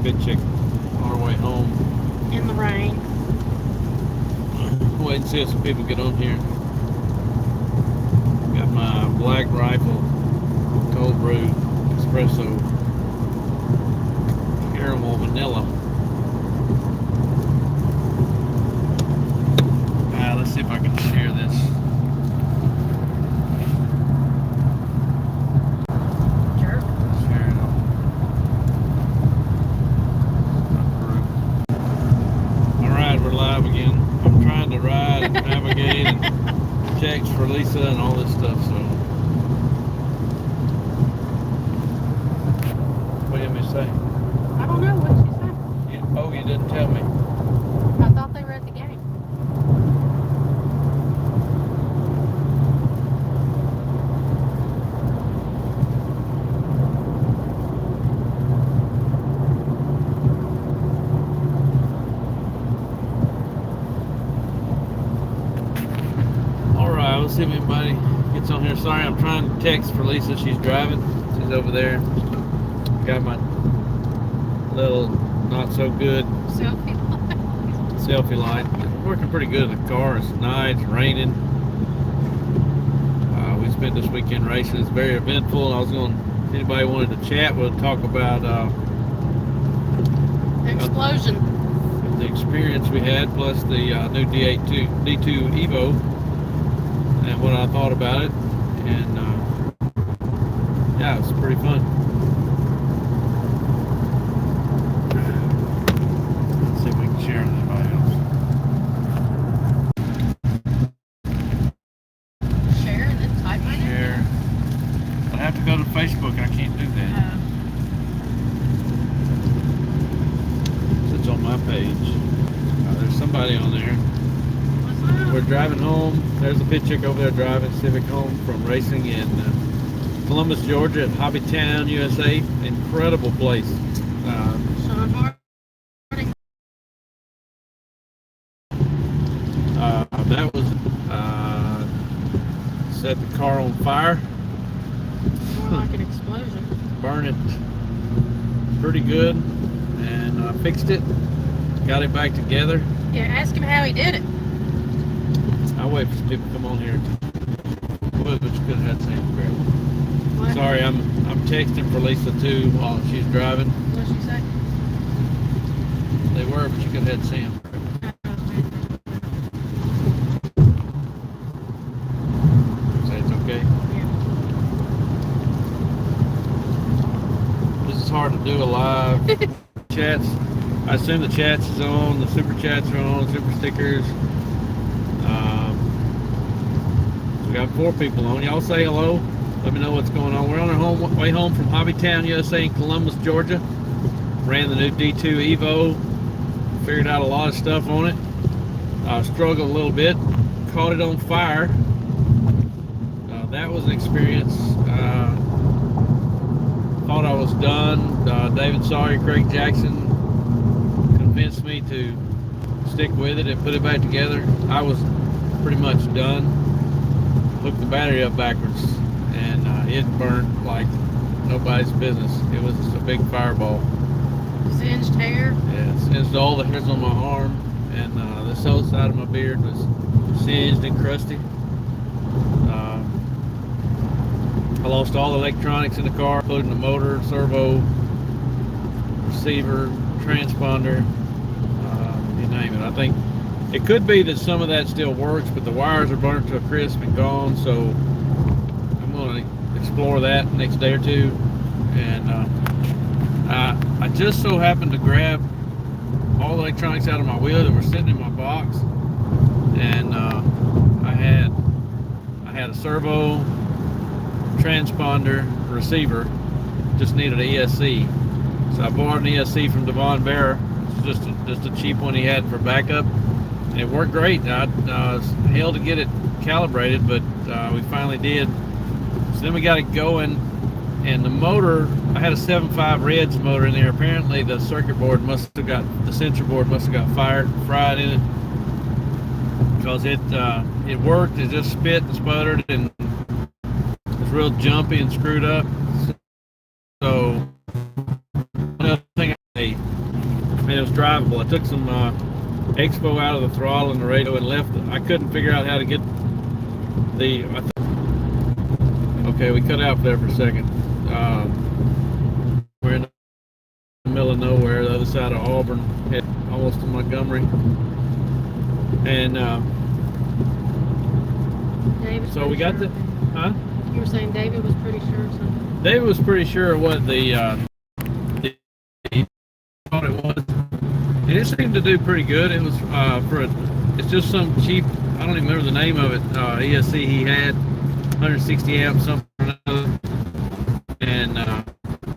Good chick on our way home. In the rain. Wait and see if some people get on here. Got my Black Rifle cold brew espresso caramel vanilla. Let's see if I can share this. Sure. Share it on my group. Alright, we're live again. I'm trying to ride and navigate and text for Lisa and all this stuff, so what do you want me to say? I don't know what she said. Oh, you didn't tell me. I thought they were at the game. Alright, let's see if anybody gets on here. Sorry, I'm trying to text for Lisa. She's driving. She's over there. Got my little not so good selfie light. Working pretty good in the car. It's night, it's raining. We spent this weekend racing. It's very eventful. I was going, if anybody wanted to chat, we'll talk about Explosion. the experience we had, plus the new D2 Evo, and what I thought about it. And yeah, it was pretty fun. Let's see if we can share with anybody else. Share and then type my name. Share. I have to go to Facebook. I can't do that. It's on my page. There's somebody on there. What's that? We're driving home. There's a pit chick over there driving Civic home from racing in Columbus, Georgia, at Hobbytown, USA. Incredible place. Sean Harding. That was set the car on fire, More like an explosion. burn it pretty good, and fixed it, got it back together. Yeah, ask him how he did it. I'll wait for some people to come on here. But you could have had Sam grab it. What? Sorry, I'm texting for Lisa too while she's driving. What'd she say? They were, but you could have had Sam. Say it's okay. Yeah. This is hard to do a live chats. I assume the chats is on, the super chats are on, super stickers. We got 4 people on. Y'all say hello. Let me know what's going on. We're on our way home from Hobbytown, USA in Columbus, Georgia. Ran the new D2 Evo. Figured out a lot of stuff on it. Struggled a little bit. Caught it on fire. That was an experience. Thought I was done. David Sawyer, Craig Jackson convinced me to stick with it and put it back together. I was pretty much done. Hooked the battery up backwards, and it burned like nobody's business. It was a big fireball. Singed hair. Yeah, it singed all the hairs on my arm, and this whole side of my beard was singed and crusty. I lost all the electronics in the car, including the motor, servo, receiver, transponder, you name it. I think it could be that some of that still works, but the wires are burnt to a crisp and gone, so I'm going to explore that next day or two. And I just so happened to grab all the electronics out of my wheel that were sitting in my box, and I had a servo, transponder, receiver, just needed an ESC. So I borrowed an ESC from Devon Bear, just a cheap one he had for backup. And it worked great. I was hell to get it calibrated, but we finally did. So then we got it going, and the motor, I had a 7.5 Reds motor in there. Apparently the circuit board must have got, the sensor board must have got fried in it, because it worked. It just spit and sputtered and was real jumpy and screwed up. So another thing, a drivable. I took some Expo out of the throttle and the radio and left it. I couldn't figure out how to get the. Okay, we cut out there for a second. We're in the middle of nowhere, the other side of Auburn, almost to Montgomery, and so we got the. Huh? You were saying David was pretty sure of something. David was pretty sure what he thought it was. And it seemed to do pretty good. It was it's just some cheap, I don't even remember the name of it, ESC he had, 160 amps, something or another. And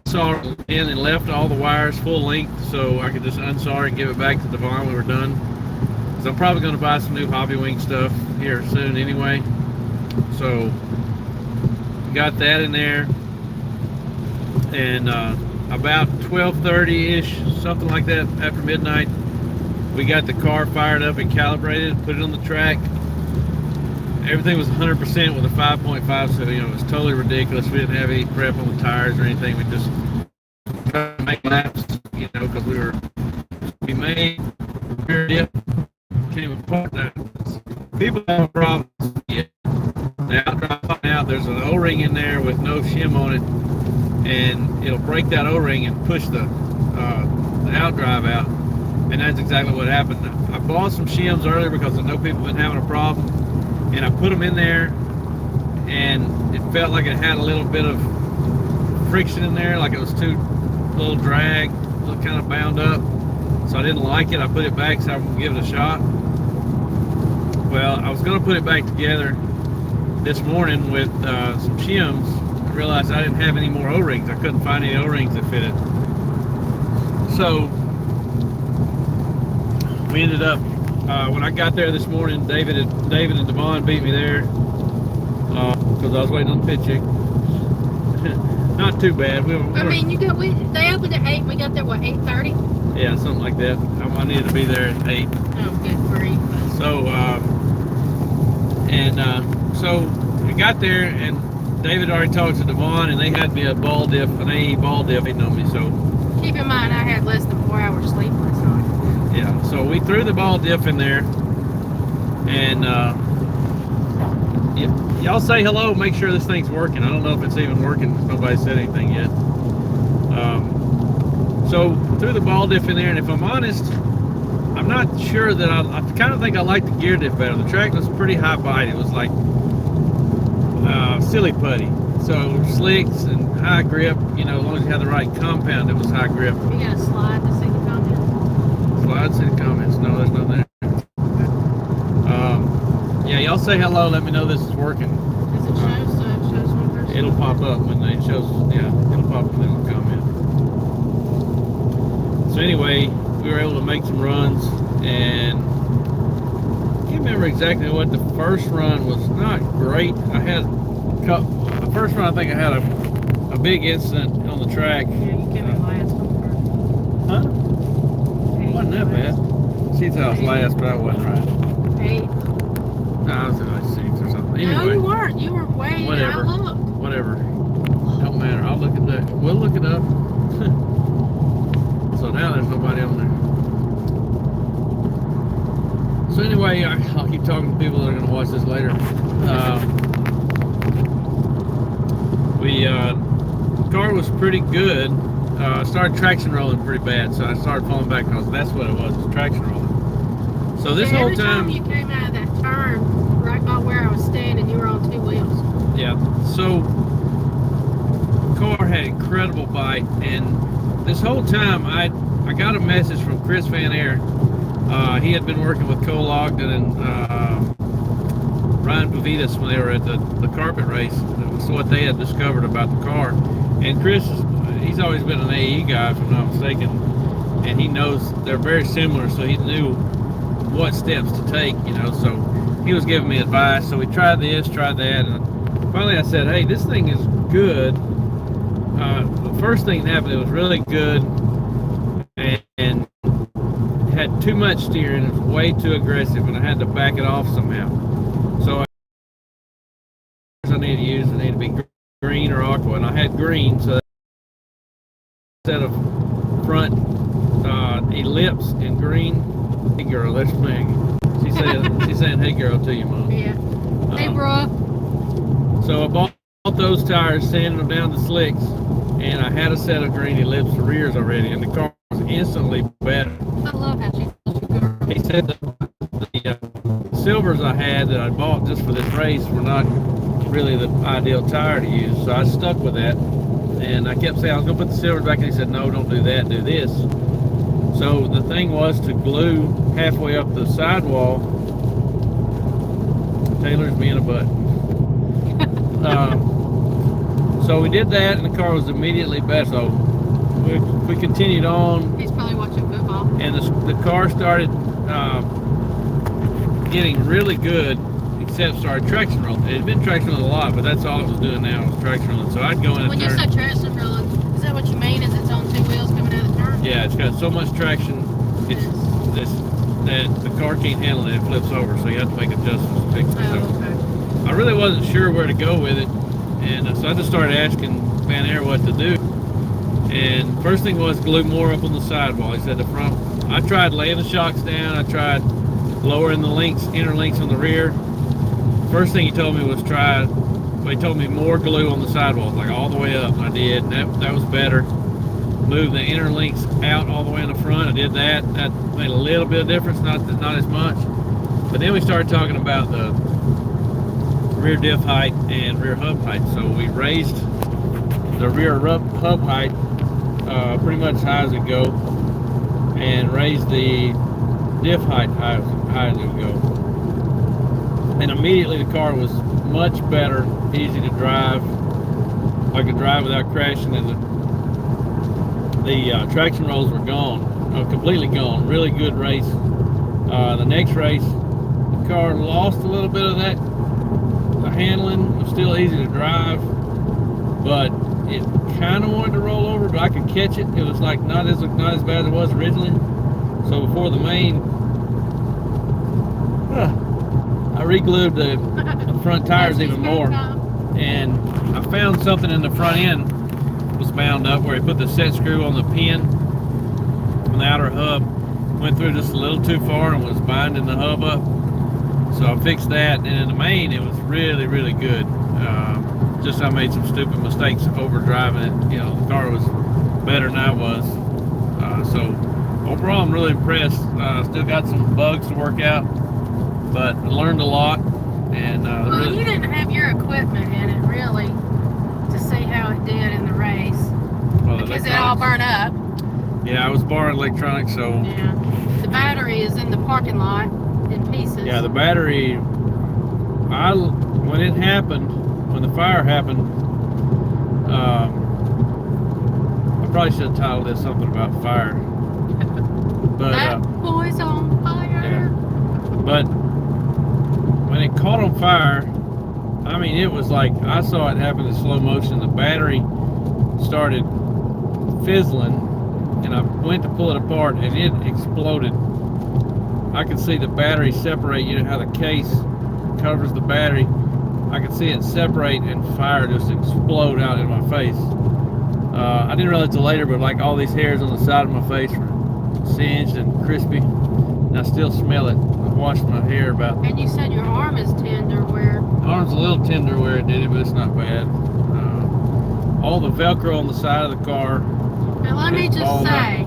saw it in and left all the wires full length so I could just unsolder and give it back to Devon when we were done. Because I'm probably going to buy some new Hobbywing stuff here soon anyway. So got that in there, and about 12:30-ish, something like that, after midnight, we got the car fired up and calibrated, put it on the track. Everything was 100% with a 5.5, so it was totally ridiculous. We didn't have any prep on the tires or anything. We just tried to make laps, because we made rear dip, came apart. People have problems. The outdrive out, there's an O-ring in there with no shim on it, and it'll break that O-ring and push the outdrive out, and that's exactly what happened. I bought some shims earlier because I know people have been having a problem, and I put them in there, and it felt like it had a little bit of friction in there, like it was too little drag, looked kind of bound up, so I didn't like it. I put it back so I would give it a shot. Well, I was going to put it back together this morning with some shims. I realized I didn't have any more O-rings. I couldn't find any O-rings that fitted. So we ended up, when I got there this morning, David and Devon beat me there because I was waiting on the pit check. Not too bad. They opened at 8. We got there, what, 8:30? Yeah, something like that. I needed to be there at 8. Oh, good grief. So we got there, and David already talked to Devon, and they had me a ball diff, an AE ball diff waiting on me. So keep in mind, I had less than 4 hours sleep last night. Yeah, so we threw the ball diff in there, and y'all say hello, make sure this thing's working. I don't know if it's even working. Nobody said anything yet. So threw the ball diff in there, and if I'm honest, I'm not sure that I kind of think I like the gear diff better. The track was pretty high bite. It was like silly putty. So slicks and high grip, as long as you had the right compound, it was high grip. You got a slide to see the comments? Slide, see the comments. No, there's nothing there. Yeah, y'all say hello. Let me know this is working. Does it shows one person? It'll pop up when it shows. Yeah, it'll pop up in the comment. So anyway, we were able to make some runs, and I can't remember exactly what the first run was. Not great. The first run, I think I had a big incident on the track. Yeah, you gave me last one Huh? It wasn't that bad. She thought I was last, but I wasn't right. 8. No, I was in like 6 or something. Anyway, No, you weren't. You were way whatever. I looked. Whatever. Don't matter. I'll look at that. We'll look it up. So now there's nobody on there. So anyway, I'll keep talking to people that are going to watch this later. The car was pretty good. Started traction rolling pretty bad, so I started falling back because that's what it was traction rolling. So this whole every time you came out of that turn, right about where I was standing, you were on 2 wheels. Yeah. So the car had incredible bite, and this whole time I got a message from Chris Van Air. He had been working with Cole Ogden and Ryan Pavitas when they were at the carpet race. That's what they had discovered about the car. And Chris, he's always been an AE guy, if I'm not mistaken, and he knows they're very similar, so he knew what steps to take, so he was giving me advice. So we tried this, tried that, and finally I said, hey, this thing is good. The first thing that happened, it was really good, and had too much steering. It was way too aggressive, and I had to back it off somehow. So I need to use, it needed to be green or aqua, and I had green, so instead of front 11 lips in green. Hey girl, that's Maggie. She's saying hey girl to you, Mom. Yeah. Hey, bro. So I bought those tires, sanded them down to slicks, and I had a set of greeny lips for rears already, and the car was instantly better. I love how she calls you girl. He said that the silvers I had that I bought just for this race were not really the ideal tire to use, so I stuck with that. And I kept saying I was going to put the silvers back, and he said, no, don't do that, do this. So the thing was to glue halfway up the sidewall. Taylor's being a butt. So we did that, and the car was immediately better. So we continued on. He's probably watching football. And the car started getting really good, except started traction rolling. It had been traction rolling a lot, but that's all it was doing now was traction rolling. So I'd go in When and you turn. said traction rolling, is that what you mean? Is it's on two wheels coming out of the turn? Yeah, it's got so much traction, that the car can't handle it. It flips over, so you have to make adjustments to fix it. So Oh, okay. I really wasn't sure where to go with it, and so I just started asking Van Air what to do. And first thing was glue more up on the sidewall. He said the front. I tried laying the shocks down. I tried lowering the inner links on the rear. First thing he told me was try. Well, he told me more glue on the sidewalls, like all the way up. And I did. And that was better. Move the inner links out all the way in the front. I did that. That made a little bit of difference, not as much. But then we started talking about the rear diff height and rear hub height. So we raised the rear hub height pretty much high as it go, and raised the diff height high as it go. And immediately the car was much better, easy to drive. I could drive without crashing, and the traction rolls were gone, completely gone. Really good race. The next race, the car lost a little bit of that. The handling was still easy to drive, but it kind of wanted to roll over, but I could catch it. It was like not as bad as it was originally. So before the main, I re-glued the front tires even more, and I found something in the front end was bound up where he put the set screw on the pin from the outer hub. Went through just a little too far and was binding the hub up. So I fixed that, and in the main it was really, really good. Just I made some stupid mistakes overdriving it. You know, the car was better than I was. So overall, I'm really impressed. Still got some bugs to work out, but I learned a lot. And Well, really, you didn't have your equipment in it really to see how it did in the race well, because it all burned up. Yeah, I was borrowing electronics, so Yeah, the battery is in the parking lot in pieces. yeah, the battery. When it happened, when the fire happened, I probably should have titled this something about fire. But that boy's on fire. yeah. But when it caught on fire, I mean, it was like I saw it happen in slow motion. The battery started fizzling, and I went to pull it apart, and it exploded. I could see the battery separate. You know how the case covers the battery. I could see it separate, and fire just explode out in my face. I didn't realize till later, but like all these hairs on the side of my face were singed and crispy, and I still smell it. I've washed my hair about. And you said your arm is tender where? Arm's a little tender where it did it, but it's not bad. All the Velcro on the side of the car. Now let me It's just all say,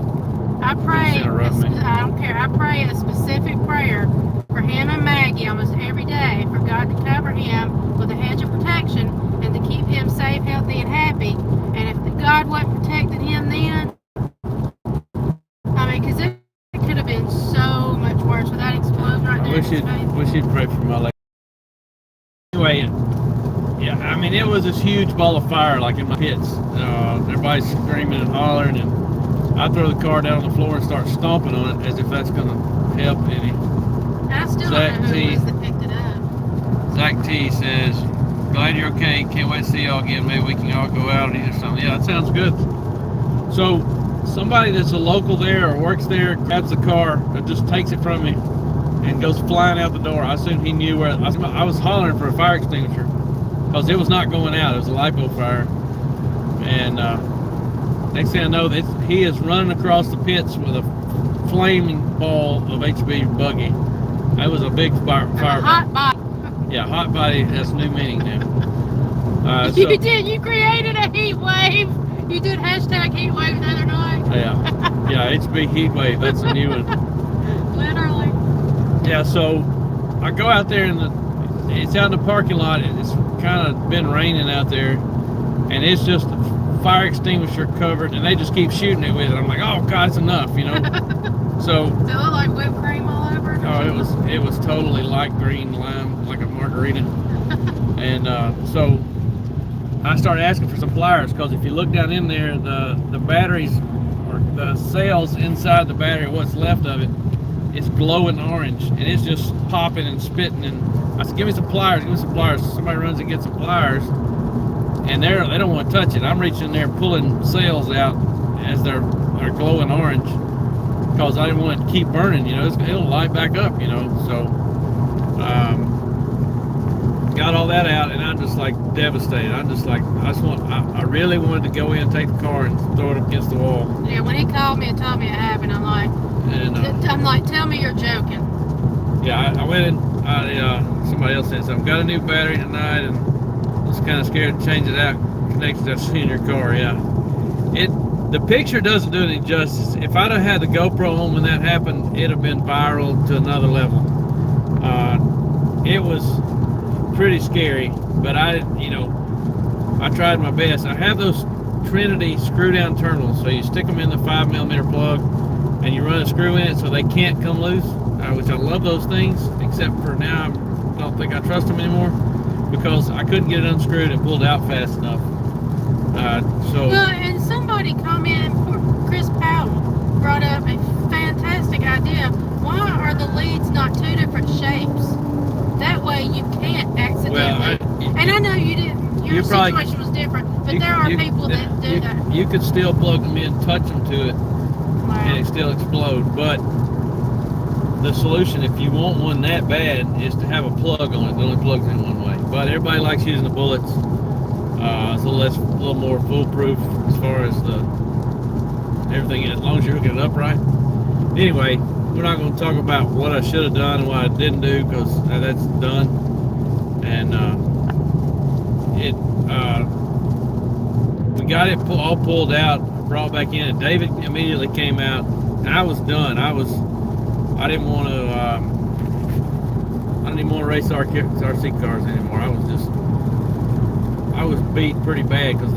I pray, interrupt me. I don't care, I pray a specific prayer for him and Maggie almost every day for God to cover him with a hedge of protection and to keep him safe, healthy, and happy. And if God wasn't protecting him then, I mean, because it could have been so much worse with that explosion right I there in his face. wish you'd pray for my leg. Anyway, yeah, I mean, it was this huge ball of fire, like in my pits. Everybody's screaming and hollering, and I throw the car down on the floor and start stomping on it as if that's going to help any. I still Zach don't know who T. it was that picked it up. Zach T says, glad you're okay. Can't wait to see y'all again. Maybe we can all go out and eat or something. Yeah, that sounds good. So somebody that's a local there or works there grabs the car or just takes it from me and goes flying out the door. I assume he knew where. I was hollering for a fire extinguisher because it was not going out. It was a LiPo fire. And next thing I know, he is running across the pits with a flaming ball of HB buggy. That was a big fire. Hot body. Yeah, hot body has new meaning now. You did. You created a heat wave. You did hashtag heat wave the other night. Yeah, HB heat wave. That's a new one. Literally. Yeah, so I go out there it's out in the parking lot. It's kind of been raining out there, and it's just a fire extinguisher covered, and they just keep shooting it with it. I'm like, oh God, it's enough, you know. So Does it look like whipped cream all over it? oh, it was totally light green lime, like a margarita. And so I started asking for some pliers, because if you look down in there, the batteries or the cells inside the battery, what's left of it, it's glowing orange, and it's just popping and spitting. And I said, give me some pliers, give me some pliers. So somebody runs and gets some pliers, and they don't want to touch it. I'm reaching in there pulling cells out as they're glowing orange, because I didn't want it to keep burning, you know. It'll light back up, you know. So got all that out, and I'm just like devastated. I'm just like, I really wanted to go in, take the car, and throw it against the wall. Yeah, when he called me and told me it happened, I'm like, tell me you're joking. Yeah, I went in. Somebody else said something. Got a new battery tonight, and was kind of scared to change it out. Connected I've seen your car. Yeah, the picture doesn't do it any justice. If I'd have had the GoPro on when that happened, it'd have been viral to another level. It was pretty scary, but I tried my best. I have those Trinity screw down terminals, so you stick them in the 5mm plug, and you run a screw in it so they can't come loose, which I love those things, except for now I don't think I trust them anymore, because I couldn't get it unscrewed and pulled out fast enough. Well, and somebody commented, Chris Powell brought up a fantastic idea. Why are the leads not two different shapes? That way you can't accidentally. And I know you didn't. Your situation was different, but there are people that do that. You could still plug them in, touch them to it, Wow. and it still explode. But the solution, if you want one that bad, is to have a plug on it. It only plugs in one way. But everybody likes using the bullets. It's a little more foolproof as far as everything, as long as you're hooking it up right. Anyway, we're not going to talk about what I should have done and what I didn't do, because that's done. And we got it all pulled out, brought back in, and David immediately came out, and I was done. I didn't want to race RC cars anymore. I was beat pretty bad, because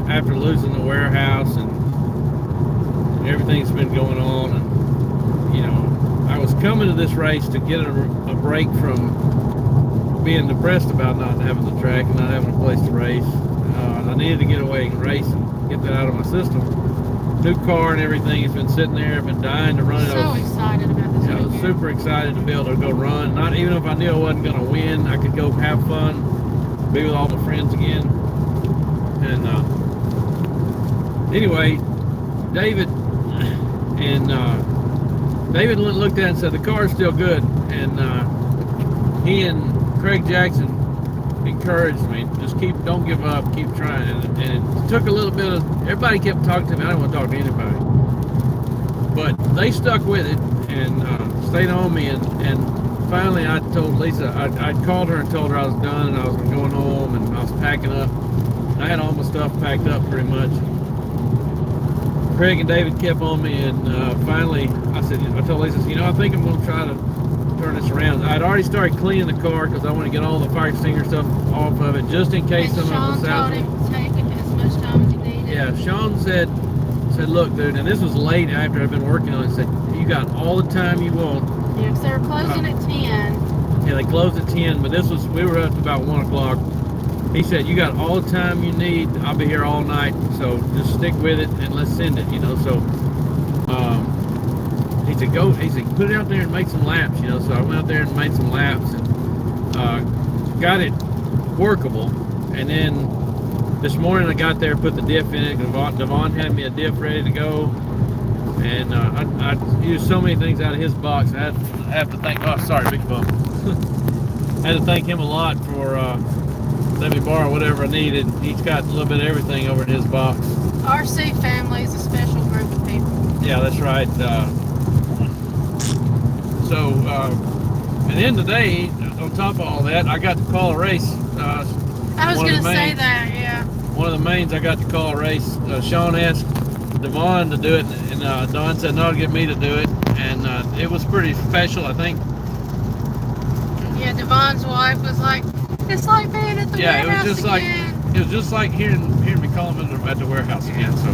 after losing the warehouse and everything's been going on, and you know, I was coming to this race to get a break from being depressed about not having the track and not having a place to race. I needed to get away and race and get that out of my system. New car and everything has been sitting there. I've been dying to run it. So excited about this. I was super excited to be able to go run. Not even if I knew I wasn't going to win, I could go have fun, be with all my friends again. And anyway, David looked at it and said the car's still good, and he and Craig Jackson encouraged me, just don't give up, keep trying. And it took a little bit of, everybody kept talking to me. I didn't want to talk to anybody, but they stuck with it and stayed on me. And finally I told Lisa, I called her and told her I was done and I was going home, and I was packing up. I had all my stuff packed up pretty much. Craig and David kept on me, and finally I told Lisa, I think I'm going to try to turn this around. I'd already started cleaning the car, because I want to get all the fire extinguisher stuff off of it, just in case some of the sounds. Sean told him to take as much time as you needed. Yeah, Sean said, look, dude, and this was late after I've been working on it, said, you got all the time you want. Yeah, because they were closing at 10. Yeah, they closed at 10, but we were up to about 1 o'clock. He said, you got all the time you need. I'll be here all night, so just stick with it and let's send it, So he said, put it out there and make some laps, So I went out there and made some laps and got it workable. And then this morning I got there, put the diff in it. Devon had me a diff ready to go. And I used so many things out of his box. I have to thank, big bump. I had to thank him a lot for let me borrow whatever I needed. He's got a little bit of everything over in his box. RC family is a special group of people. Yeah, that's right. So at the end of the day, on top of all that, I got to call a race. I was one of going to the say mains. that, yeah. One of the mains, I got to call a race. Sean asked Devon to do it, and Don said no to get me to do it, and it was pretty special, I think. Yeah, Devon's wife was like, it's like being at the warehouse again. It was just like hearing me call him at the warehouse again. So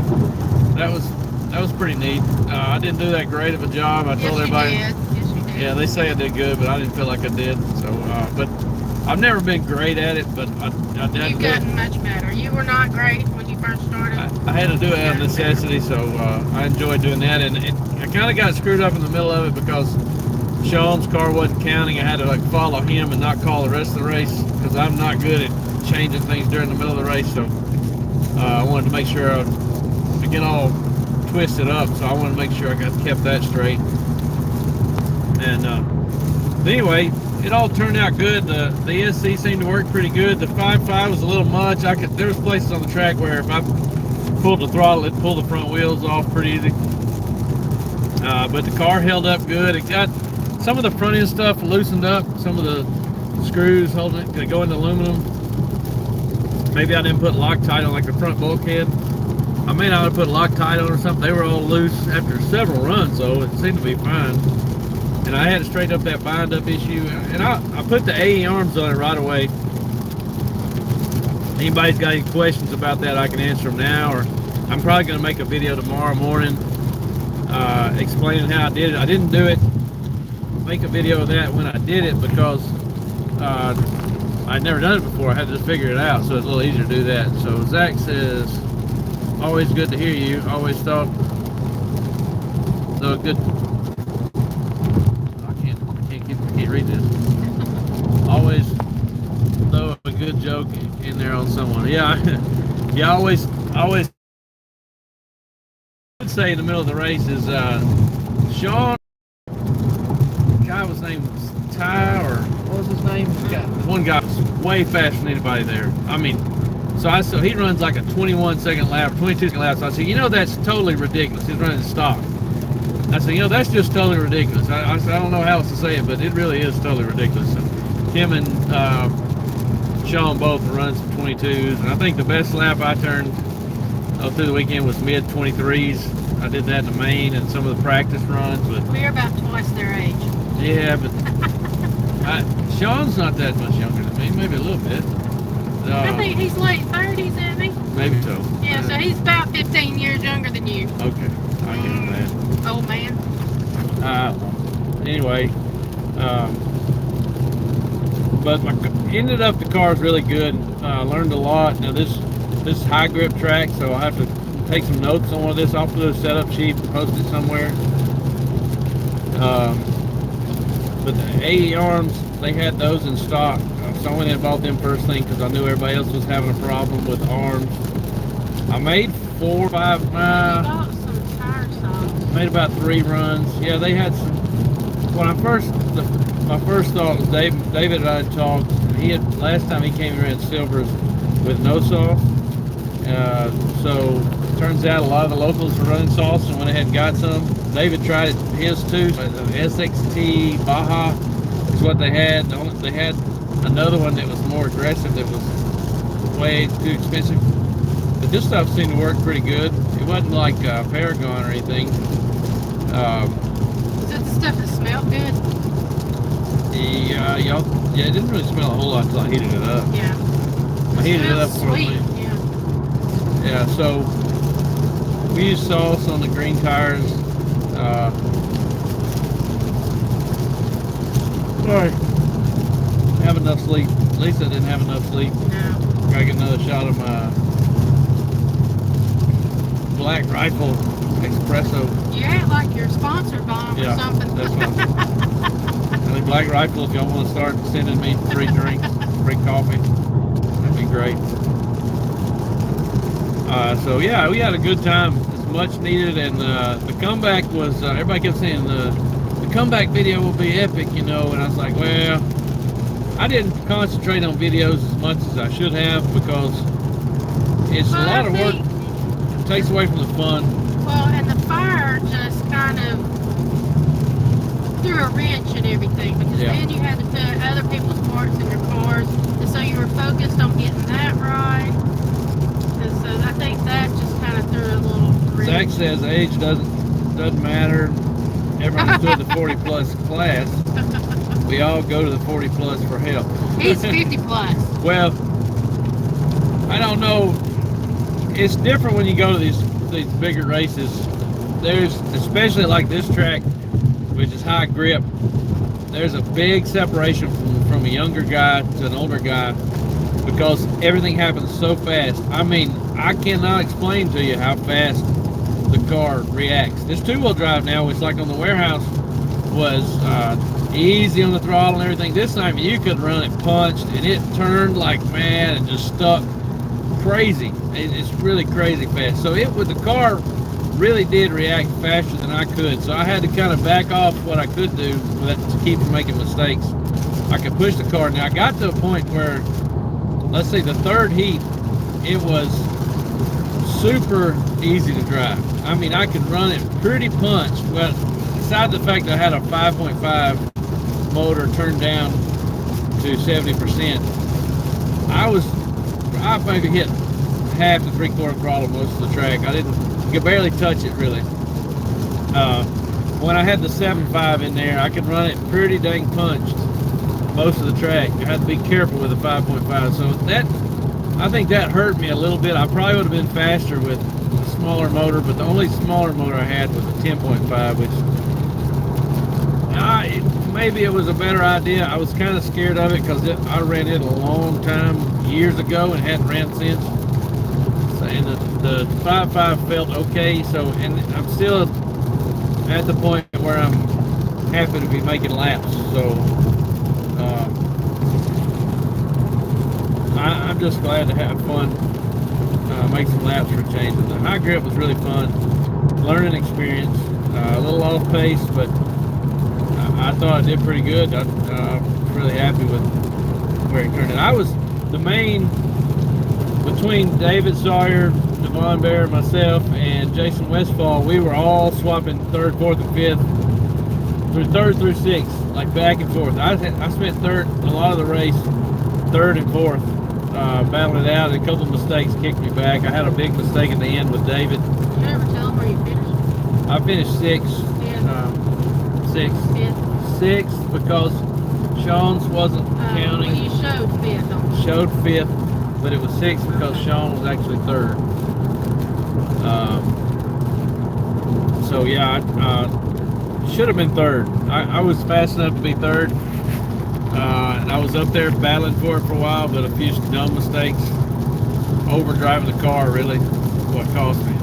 that was pretty neat. I didn't do that great of a job. I told everybody. Yes, you did. Yeah, they say I did good, but I didn't feel like I did. So, but I've never been great at it, but I did. You've gotten much better. You were not great when you first started. I had to do it out of necessity, so I enjoyed doing that. And I kind of got screwed up in the middle of it because Sean's car wasn't counting. I had to like follow him and not call the rest of the race because I'm not good at changing things during the middle of the race. So I wanted to make sure I get all twisted up. So I wanted to make sure I kept that straight. And anyway, it all turned out good. The ESC seemed to work pretty good. The 5.5 was a little much. There was places on the track where if I pulled the throttle, it'd pull the front wheels off pretty easy. But the car held up good. It got some of the front end stuff loosened up. Some of the screws holding it could go into aluminum. Maybe I didn't put Loctite on like the front bulkhead. I may not have put Loctite on or something. They were all loose after several runs, though. It seemed to be fine. And I had to straighten up that bind up issue. And I put the AE arms on it right away. Anybody's got any questions about that, I can answer them now. Or I'm probably going to make a video tomorrow morning explaining how I did it. I didn't make a video of that when I did it because I'd never done it before. I had to just figure it out, so it's a little easier to do that. So Zach says, always good to hear you. Always thought so good. I can't read this. Always throw a good joke in there on someone. Yeah, yeah. Always. I would say in the middle of the race is Sean. The guy was named Ty, or what was his name? One guy was way faster than anybody there. I mean, so he runs like a 21-second lap, 22-second lap. So I said, that's totally ridiculous. He's running stock. I said, that's just totally ridiculous. I said, I don't know how else to say it, but it really is totally ridiculous. So him and Sean both run some 22s, and I think the best lap I turned through the weekend was mid 23s. I did that in the main and some of the practice runs. But we're about twice their age. Yeah, but Sean's not that much younger than me. Maybe a little bit. I think he's late 30s, isn't he? Maybe so. Yeah, so he's about 15 years younger than you. Okay, I get that. Old man. Anyway, but ended up the car's really good. Learned a lot. Now this is high grip track, so I'll have to take some notes on all this. I'll put a setup sheet and post it somewhere. But the AE arms, they had those in stock. So I went and bought them first thing because I knew everybody else was having a problem with arms. I made 4 or 5 bought some tire socks. Made about 3 runs. Yeah, they had some. When my first thought was David and I had talked. Last time he came here at Silver's with no sauce. So turns out a lot of the locals were running sauce and went ahead and got some. David tried his too. The SXT Baja is what they had. They had another one that was more aggressive that was way too expensive. But this stuff seemed to work pretty good. It wasn't like Paragon or anything. Is that the stuff that smelled good? Yeah, it didn't really smell a whole lot until I heated it up. Yeah. I heated it up for sweet. me. Yeah, so we used sauce on the green tires. Sorry, have enough sleep. At least I didn't have enough sleep. No. Gotta get another shot of my Black Rifle Espresso. You act like you're sponsored by them or something. That's what I think Black Rifle, if y'all want to start sending me free drinks, free coffee, that'd be great. So yeah, we had a good time. It's much needed, and the comeback was. Everybody kept saying the comeback video will be epic, and I was like, well, I didn't concentrate on videos as much as I should have because it's a lot of work. It takes away from the fun. Well, and the fire just kind of threw a a wrench and everything, because Yeah. then you had to put other people's parts in your cars, and so you were focused on getting that right. And so I think that just kind of threw a little Zach wrench. says age doesn't matter. Everyone's doing the 40 plus class. We all go to the 40 plus for help. He's 50 plus. Well, I don't know. It's different when you go to these bigger races. There's, especially like this track, which is high grip, there's a big separation from a younger guy to an older guy because everything happens so fast. I mean, I cannot explain to you how fast the car reacts. This two-wheel drive now, which like on the warehouse was easy on the throttle and everything. This time you could run it punched and it turned like mad and just stuck crazy. It's really crazy fast. So the car really did react faster than I could. So I had to kind of back off what I could do to keep from making mistakes. I could push the car. Now I got to a point where, let's say the third heat, it was super easy to drive. I mean, I could run it pretty punched. Well, besides the fact that I had a 5.5 motor turned down to 70%, I maybe hit half to 3/4 throttle most of the track. You could barely touch it really. When I had the 7.5 in there, I could run it pretty dang punched most of the track. You had to be careful with the 5.5. So I think that hurt me a little bit. I probably would have been faster with a smaller motor, but the only smaller motor I had was a 10.5, which maybe it was a better idea. I was kind of scared of it because I ran it a long time, years ago, and hadn't ran since. So, and the 5.5 felt okay. So, and I'm still at the point where I'm happy to be making laps. So, I'm just glad to have fun, make some laps for changes. The high grip was really fun, learning experience, a little off pace, but I thought I did pretty good. I'm really happy with where it turned out. I was the main, between David Sawyer, Devon Bear, myself, and Jason Westfall, we were all swapping third, fourth, and fifth, through sixth, like back and forth. I spent third a lot of the race, third and fourth, battling it out, and a couple of mistakes kicked me back. I had a big mistake in the end with David. Did you ever tell him where you finished? I finished sixth. Sixth because Sean's wasn't counting. Well, you showed fifth on me. Showed fifth, but it was sixth because Sean was actually third. So yeah, I should have been third. I was fast enough to be third. And I was up there battling for it for a while, but a few dumb mistakes, overdriving the car, really what cost me.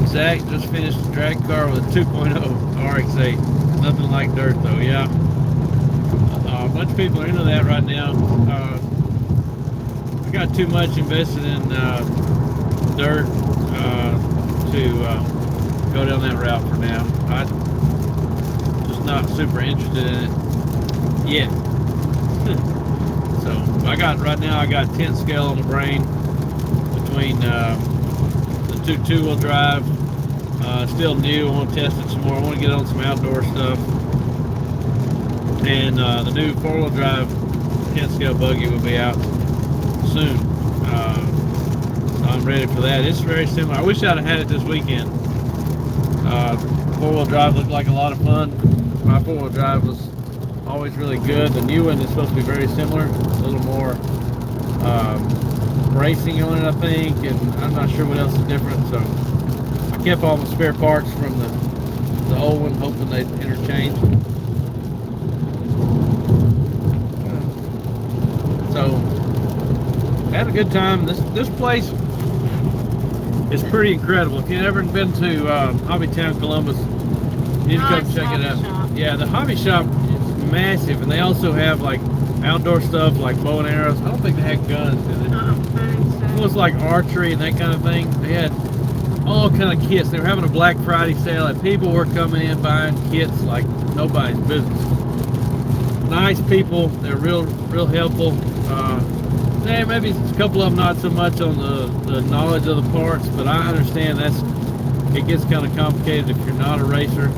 Zach just finished the drag car with a 2.0 RX-8. Nothing like dirt though, yeah. A bunch of people are into that right now. I got too much invested in dirt to go down that route for now. I'm just not super interested in it yet. So I got 10th scale on the brain between the two-wheel drive. Still new. I want to test it some more. I want to get on some outdoor stuff. And the new 4-wheel drive 10th scale buggy will be out soon. So I'm ready for that. It's very similar. I wish I'd have had it this weekend. 4-wheel drive looked like a lot of fun. My 4-wheel drive was always really good. The new one is supposed to be very similar. A little more racing on it, I think, and I'm not sure what else is different. So I kept all the spare parts from the old one, hoping they'd interchange. So had a good time. This place is pretty incredible. If you've never been to Hobbytown, Columbus, you need to come check it out. Shop. Yeah, the hobby shop is massive, and they also have like outdoor stuff like bow and arrows. I don't think they had guns, did they? I think so. It was like archery and that kind of thing. They had all kind of kits. They were having a Black Friday sale, and people were coming in buying kits like nobody's business. Nice people. They're real helpful. Maybe a couple of them not so much on the knowledge of the parts, but I understand it gets kind of complicated if you're not a racer.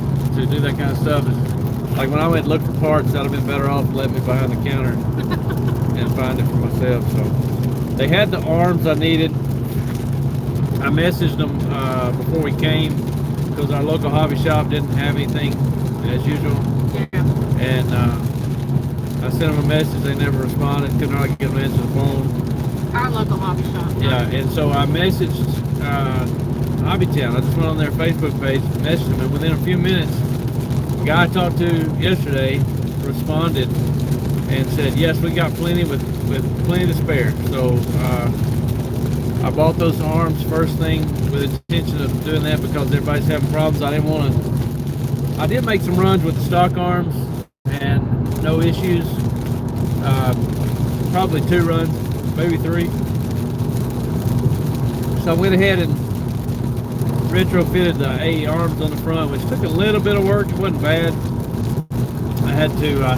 to do that kind of stuff. Like when I went to look for parts, I'd have been better off letting me behind the counter and find it for myself. So they had the arms I needed. I messaged them before we came because our local hobby shop didn't have anything as usual. Yeah. And I sent them a message. They never responded. Couldn't hardly get them to answer the phone. Our local hobby shop. Yeah, and so I messaged Hobbytown. I just went on their Facebook page, messaged them, and within a few minutes, the guy I talked to yesterday responded and said, yes, we got plenty with plenty to spare. So I bought those arms first thing with the intention of doing that because everybody's having problems. I didn't want to. I did make some runs with the stock arms and no issues. Probably 2 runs, maybe 3. So I went ahead and retrofitted the AE arms on the front, which took a little bit of work. It wasn't bad. I had to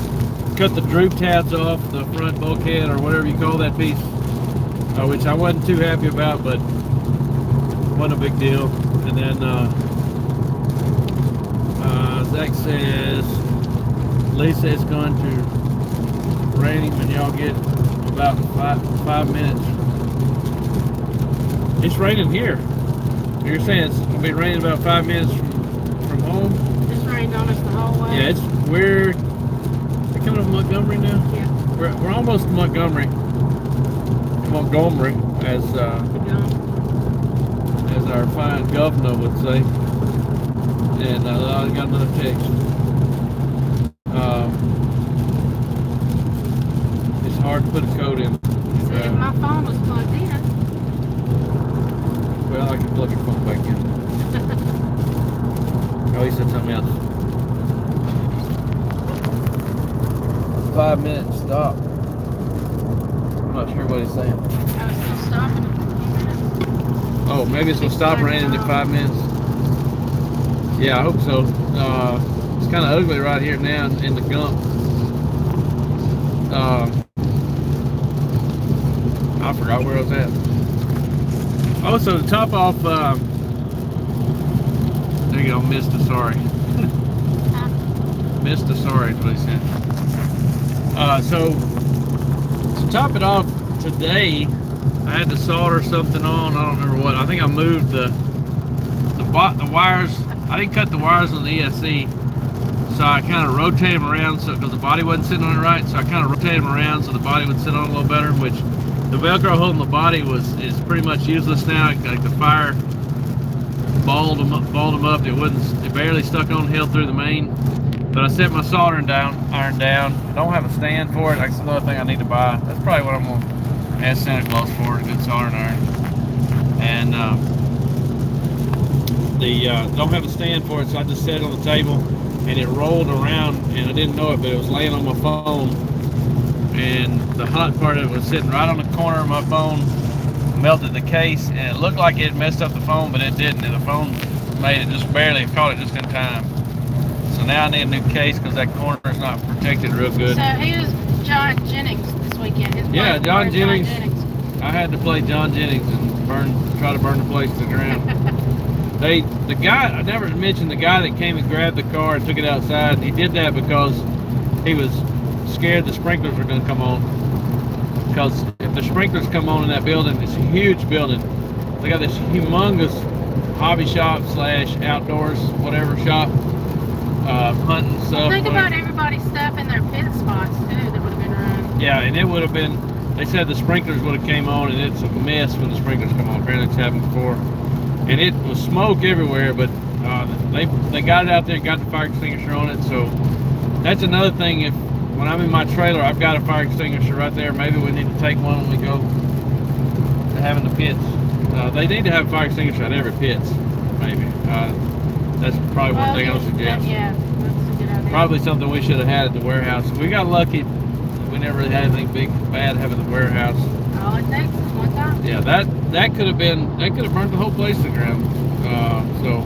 cut the droop tabs off the front bulkhead or whatever you call that piece, which I wasn't too happy about, but wasn't a big deal. And then Zach says Lisa is going to raining when y'all get about 5 minutes. It's raining here. You're saying it's gonna be raining about 5 minutes from home? It's rained on us the whole way. Yeah, we're coming to Montgomery now. Yeah. We're almost to Montgomery, as our fine governor would say. And I got another text. It's hard to put a code in. If my phone was plugged in. Well, I can plug your phone back in. Oh, he said something else. 5 minutes, stop. I'm not sure what he's saying. I was still stopping in a few minutes. Oh, maybe it's going to stop raining in 5 minutes. Yeah, I hope so. It's kind of ugly right here now in the gump. I forgot where I was at. Oh, so to top off, there you go, Mr. Sorry. Mr. Sorry is what he said. So to top it off today, I had to solder something on. I don't remember what. I think I moved the wires. I didn't cut the wires on the ESC, so I kind of rotated them around because the body wasn't sitting on it right. So I kind of rotated them around so the body would sit on it a little better, which the Velcro holding the body is pretty much useless now. Like the fire balled them up. It barely stuck on, held through the main. But I set my soldering iron down. I don't have a stand for it. That's another thing I need to buy. That's probably what I'm gonna ask Santa Claus for, a good soldering iron. And don't have a stand for it, so I just set it on the table, and it rolled around, and I didn't know it, but it was laying on my phone. And the hot part of it was sitting right on the corner of my phone, melted the case, and it looked like it messed up the phone, but it didn't. And the phone made it just barely, caught it just in time. So now I need a new case because that corner is not protected real good. So he was John Jennings this weekend. Yeah, John Jennings. I had to play John Jennings and try to burn the place to the ground. The guy, I never mentioned the guy that came and grabbed the car and took it outside. He did that because he was scared the sprinklers were going to come on. Because if the sprinklers come on in that building, it's a huge building. They got this humongous hobby shop / outdoors, whatever shop, hunting stuff. Think about everybody's stuff in their pit spots too that would have been run. Yeah, and it would have been, they said the sprinklers would have came on, and it's a mess when the sprinklers come on. Apparently it's happened before. And it was smoke everywhere, but they got it out there, got the fire extinguisher on it. So that's another thing. When I'm in my trailer, I've got a fire extinguisher right there. Maybe we need to take one when we go to having the pits. They need to have a fire extinguisher at every pits, maybe. That's probably one thing I'll suggest. Yeah, that's a good idea. Probably something we should have had at the warehouse. We got lucky. We never really had anything bad happen at the warehouse. All it takes is one time. Yeah, that could have burned the whole place to the ground. So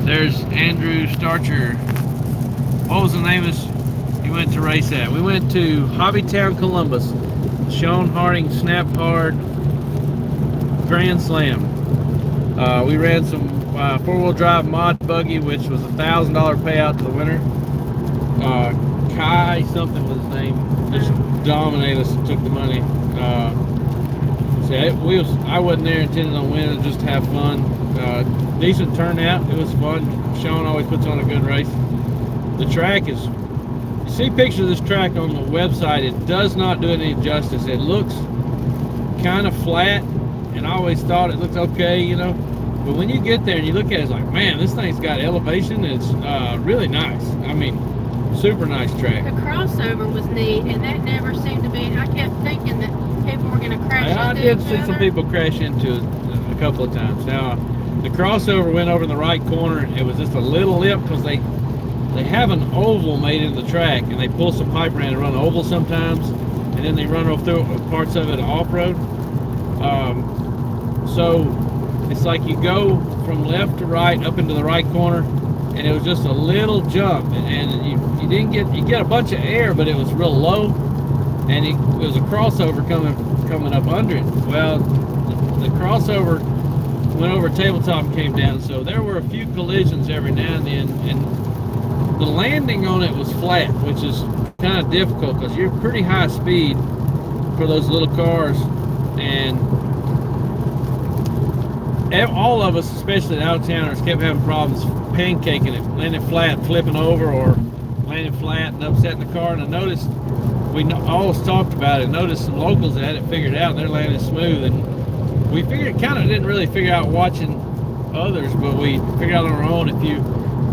there's Andrew Starcher. What was the name of this? He went to race at. We went to Hobbytown, Columbus. Sean Harding Snap Hard Grand Slam. We ran some four-wheel drive mod buggy, which was $1,000 payout to the winner. Kai something was his name, just dominated us and took the money. I wasn't there intending on winning, just to have fun. Decent turnout, it was fun. Sean always puts on a good race. The track is, you see pictures of this track on the website, it does not do it any justice. It looks kind of flat, and I always thought it looked okay, you know. But when you get there and you look at it, it's like, man, this thing's got elevation. It's really nice. I mean, super nice track. The crossover was neat, and that never seemed to be. I kept thinking that people were going to crash into I did each see some other. people crash into it a couple of times. Now, the crossover went over in the right corner. It was just a little lip because they have an oval made in the track, and they pull some pipe around and run oval sometimes, and then they run through parts of it off-road. So it's like you go from left to right up into the right corner, and it was just a little jump, and you get a bunch of air, but it was real low, and it was a crossover coming up under it. Well, the crossover went over tabletop and came down, so there were a few collisions every now and then, and the landing on it was flat, which is kind of difficult because you're pretty high speed for those little cars, and all of us, especially the out-of-towners, kept having problems pancaking it, landing flat, flipping over, or landing flat and upsetting the car. And I noticed, we always talked about it, noticed some locals that had it figured out, they're landing smooth, and we didn't really figure out watching others, but we figured out on our own,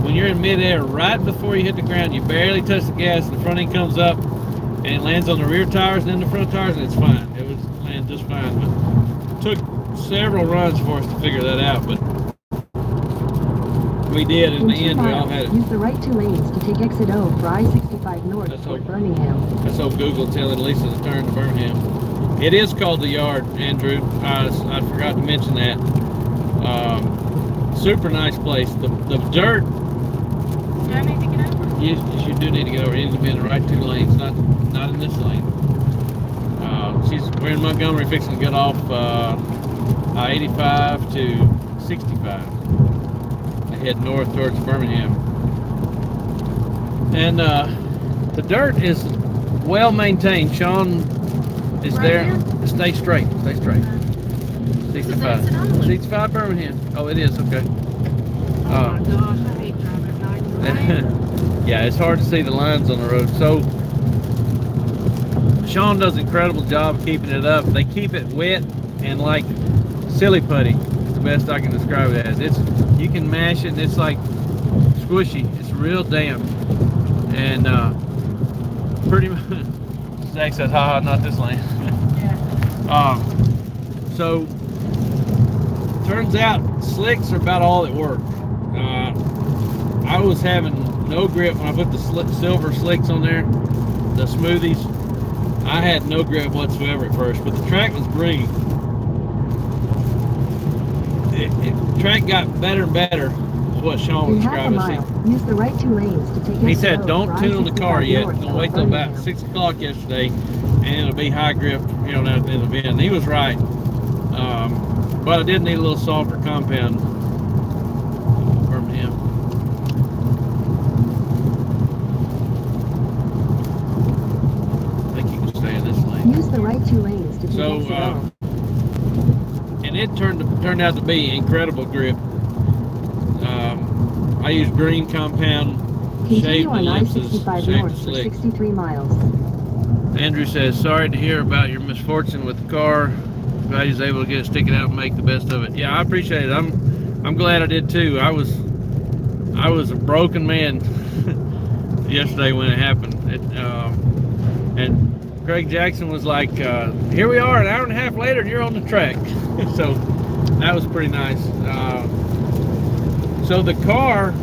when you're in midair right before you hit the ground, you barely touch the gas, the front end comes up, and it lands on the rear tires and then the front tires, and it's fine. It was landing just fine, but it took several runs for us to figure that out, but we did. In the end, we all had it. Use the right 2 lanes to take exit O for I-65 north toward Birmingham. That's old Google telling Lisa to turn to Birmingham. It is called the Yard, Andrew. I forgot to mention that. Super nice place. The dirt. Do I need to get over? You do need to get over. You need to be in the right 2 lanes, not in this lane. We're in Montgomery, fixing to get off I-85 to 65. Head north towards Birmingham. And the dirt is well maintained. Sean is Right there. here? Stay straight. 65. 65 Birmingham. Oh, it is, okay. Oh my gosh, I hate driving at night. Yeah, it's hard to see the lines on the road. So Sean does an incredible job of keeping it up. They keep it wet and like silly putty. It's the best I can describe it as. You can mash it and it's like squishy. It's real damp. And pretty much Zach says, haha, not this lane. Yeah. So turns out slicks are about all that work. I was having no grip when I put the silver slicks on there, the smoothies. I had no grip whatsoever at first, but the track was brilliant. The track got better and better, is what Sean In was half a describing. mile, use the right 2 lanes to take exit He said, O don't for tune on the car I-65 yet. north Don't toward wait till about Birmingham. 6 o'clock yesterday, and it'll be high grip, down at the end of the bend. He was right. But I did need a little softer compound. Birmingham. I think you can stay in this lane. Use the right 2 lanes to take So, exit O. and it turned out to be incredible grip. I used green compound, shaved Continue the on ellipses, I-65 shaved north the for slick. 63 miles. Andrew says, sorry to hear about your misfortune with the car. Glad he's able to get it sticking out and make the best of it. Yeah, I appreciate it. I'm glad I did too. I was a broken man yesterday when it happened. And Craig Jackson was like, here we are an hour and a half later and you're on the track. So that was pretty nice. So the car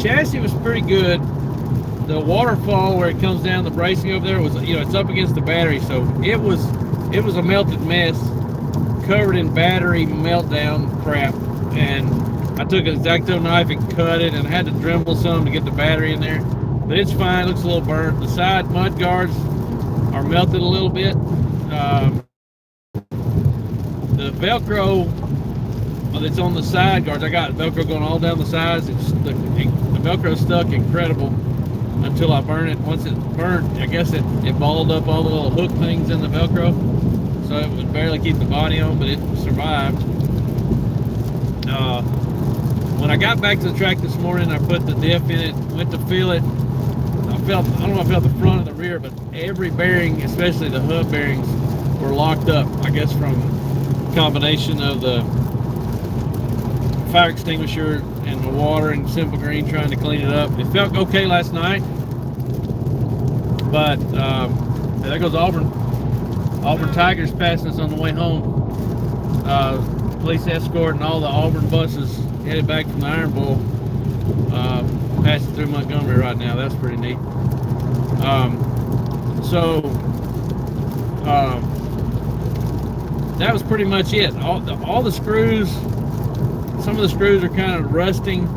chassis was pretty good. The waterfall where it comes down, the bracing over there was, it's up against the battery, so it was a melted mess, covered in battery meltdown crap. And I took an X-Acto knife and cut it, and I had to Dremel some to get the battery in there. But it's fine, it looks a little burnt. The side mud guards are melted a little bit. The Velcro it's on the side guards. I got Velcro going all down the sides. The Velcro stuck incredible until I burned it. Once it burned, I guess it balled up all the little hook things in the Velcro, so it would barely keep the body on, but it survived. When I got back to the track this morning, I put the diff in it, went to feel it. I don't know if I felt the front or the rear, but every bearing, especially the hub bearings, were locked up. I guess from a combination of the fire extinguisher and the water and Simple Green trying to clean it up. It felt okay last night, but there goes Auburn. Auburn Tigers passing us on the way home. Police escort and all the Auburn buses headed back from the Iron Bowl, passing through Montgomery right now. That's pretty neat. That was pretty much it. All the screws, some of the screws are kind of rusting,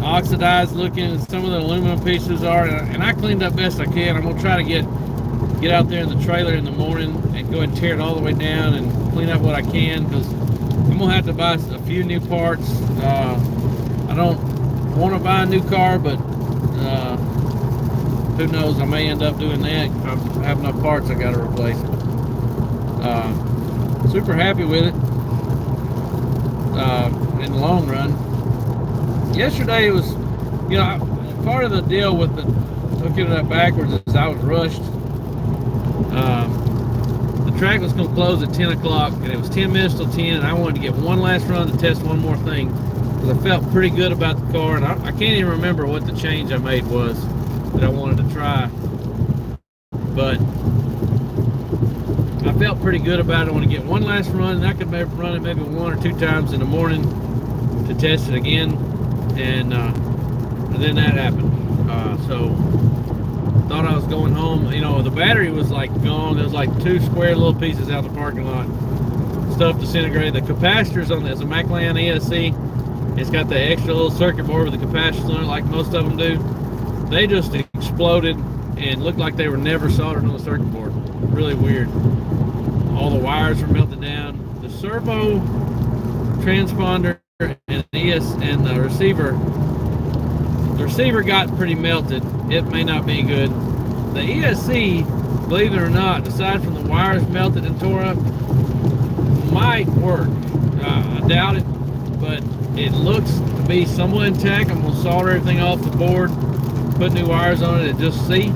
oxidized looking, and some of the aluminum pieces are, and I cleaned up best I can. I'm gonna try to get out there in the trailer in the morning and go and tear it all the way down and clean up what I can, because I'm gonna have to buy a few new parts. I don't want to buy a new car, but who knows, I may end up doing that if I have enough parts I got to replace it. Super happy with it in the long run. Yesterday was, part of the deal with the hooking it up backwards is I was rushed. The track was going to close at 10 o'clock, and it was 10 minutes till 10, and I wanted to get one last run to test one more thing, because I felt pretty good about the car, and I can't even remember what the change I made was that I wanted to try, but I felt pretty good about it. I want to get one last run, and I could maybe run it maybe 1 or 2 times in the morning to test it again, and then that happened. So thought I was going home. The battery was like gone. There was like 2 square little pieces out in the parking lot. Stuff disintegrated. The capacitors on this, a Maclan ESC, it's got the extra little circuit board with the capacitors on it, like most of them do. They just exploded and looked like they were never soldered on the circuit board. Really weird. All the wires were melted down. The servo, transponder, and the receiver. The receiver got pretty melted. It may not be good. The ESC, believe it or not, aside from the wires melted and tore up, might work. I doubt it, but it looks to be somewhat intact. I'm going to solder everything off the board, put new wires on it, and just see.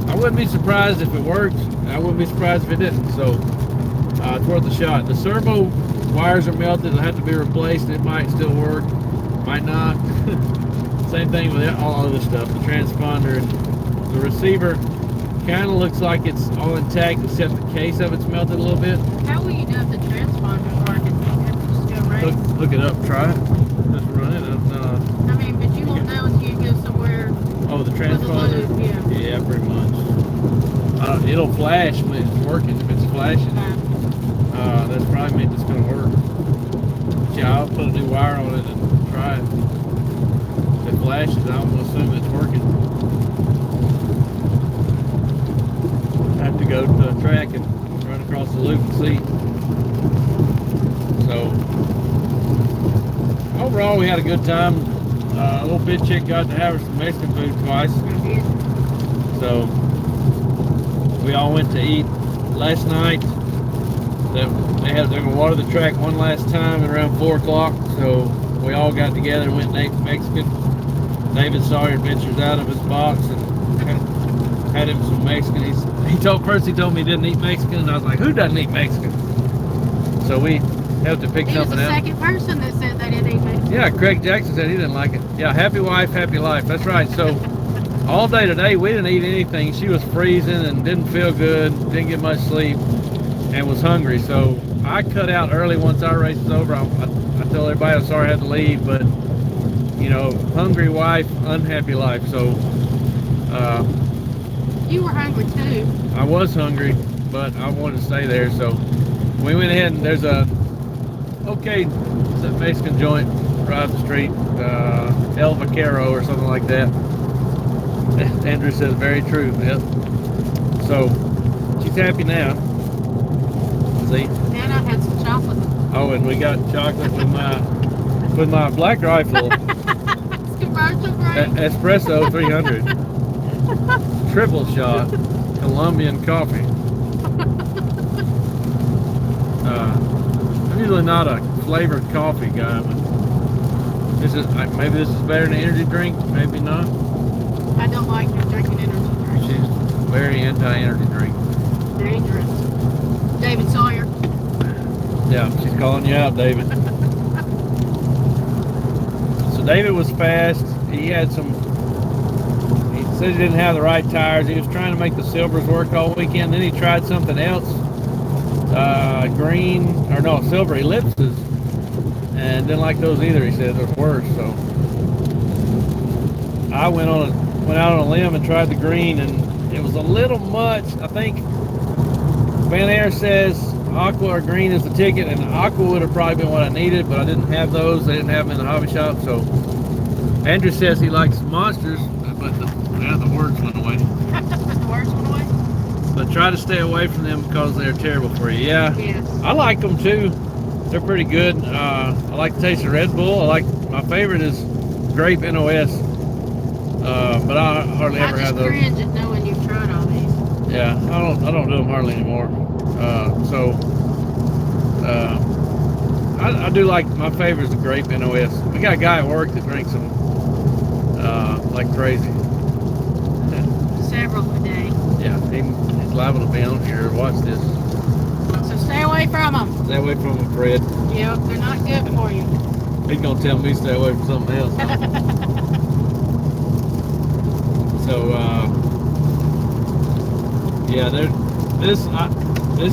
I wouldn't be surprised if it worked. I wouldn't be surprised if it didn't. So it's worth a shot. The servo wires are melted. They'll have to be replaced. It might still work, might not. Same thing with all other stuff. The transponder and the receiver kind of looks like it's all intact, except the case of it's melted a little bit. How will you know if the transponder's working? You have to just go right. Look it up. Try it. Just run it. But you won't know until you go somewhere. Oh, the transponder? Yeah, pretty much. It'll flash when it's working. If it's flashing, that's probably means it's going to work. But yeah, I'll put a new wire on it and try it. If it flashes, I'm going to assume it's working. I have to go to the track and run across the loop and see. So, overall, we had a good time. A little bit chick got to have her some Mexican food twice. So we all went to eat last night. They're going to water the track one last time at around 4 o'clock. So we all got together and went and ate Mexican. David saw our adventures out of his box and had him some Mexican. He told me he didn't eat Mexican, and I was like, who doesn't eat Mexican? So we have to pick something He was out. the second person that said they didn't eat Mexican. Yeah, Craig Jackson said he didn't like it. Yeah, happy wife, happy life. That's right. So all day today, we didn't eat anything. She was freezing and didn't feel good, didn't get much sleep, and was hungry. So I cut out early once our race was over. I told everybody I'm sorry I had to leave, but, hungry wife, unhappy life. So You were hungry too. I was hungry, but I wanted to stay there. So we went ahead, and there's a Mexican joint right up the street, El Vaquero or something like that. Andrew says very true. Yep. So she's happy now. So See? And I had some chocolate. Oh, and we got chocolate with my Black Rifle It's commercial break. Espresso 300 triple shot Colombian coffee. I'm usually not a flavored coffee guy, but maybe this is better than an energy drink, maybe not. I don't like drinking energy drinks. She's very anti-energy drink. Dangerous. David Sawyer. Yeah, she's calling you out, David. So David was fast. He said he didn't have the right tires. He was trying to make the Silvers work all weekend. Then he tried something else, silver ellipses, and didn't like those either. He said they're worse. So I went out on a limb and tried the green, and it was a little much. I think Van Air says aqua or green is the ticket, and aqua would have probably been what I needed, but I didn't have those. They didn't have them in the hobby shop. So Andrew says he likes monsters, but the words went away. The words went away? But try to stay away from them because they're terrible for you. Yeah, Yes. I like them too. They're pretty good. I like the taste of Red Bull. My favorite is grape NOS, but I hardly ever have those. I just cringe at knowing you've tried all these. Yeah, I don't do them hardly anymore. I do like, my favorite is the grape NOS. We got a guy at work that drinks them like crazy. Several a day. Yeah, he's liable to be on here. Watch this. So stay away from them. Stay away from them, Fred. Yep, they're not good for you. He's gonna tell me to stay away from something else. So yeah, this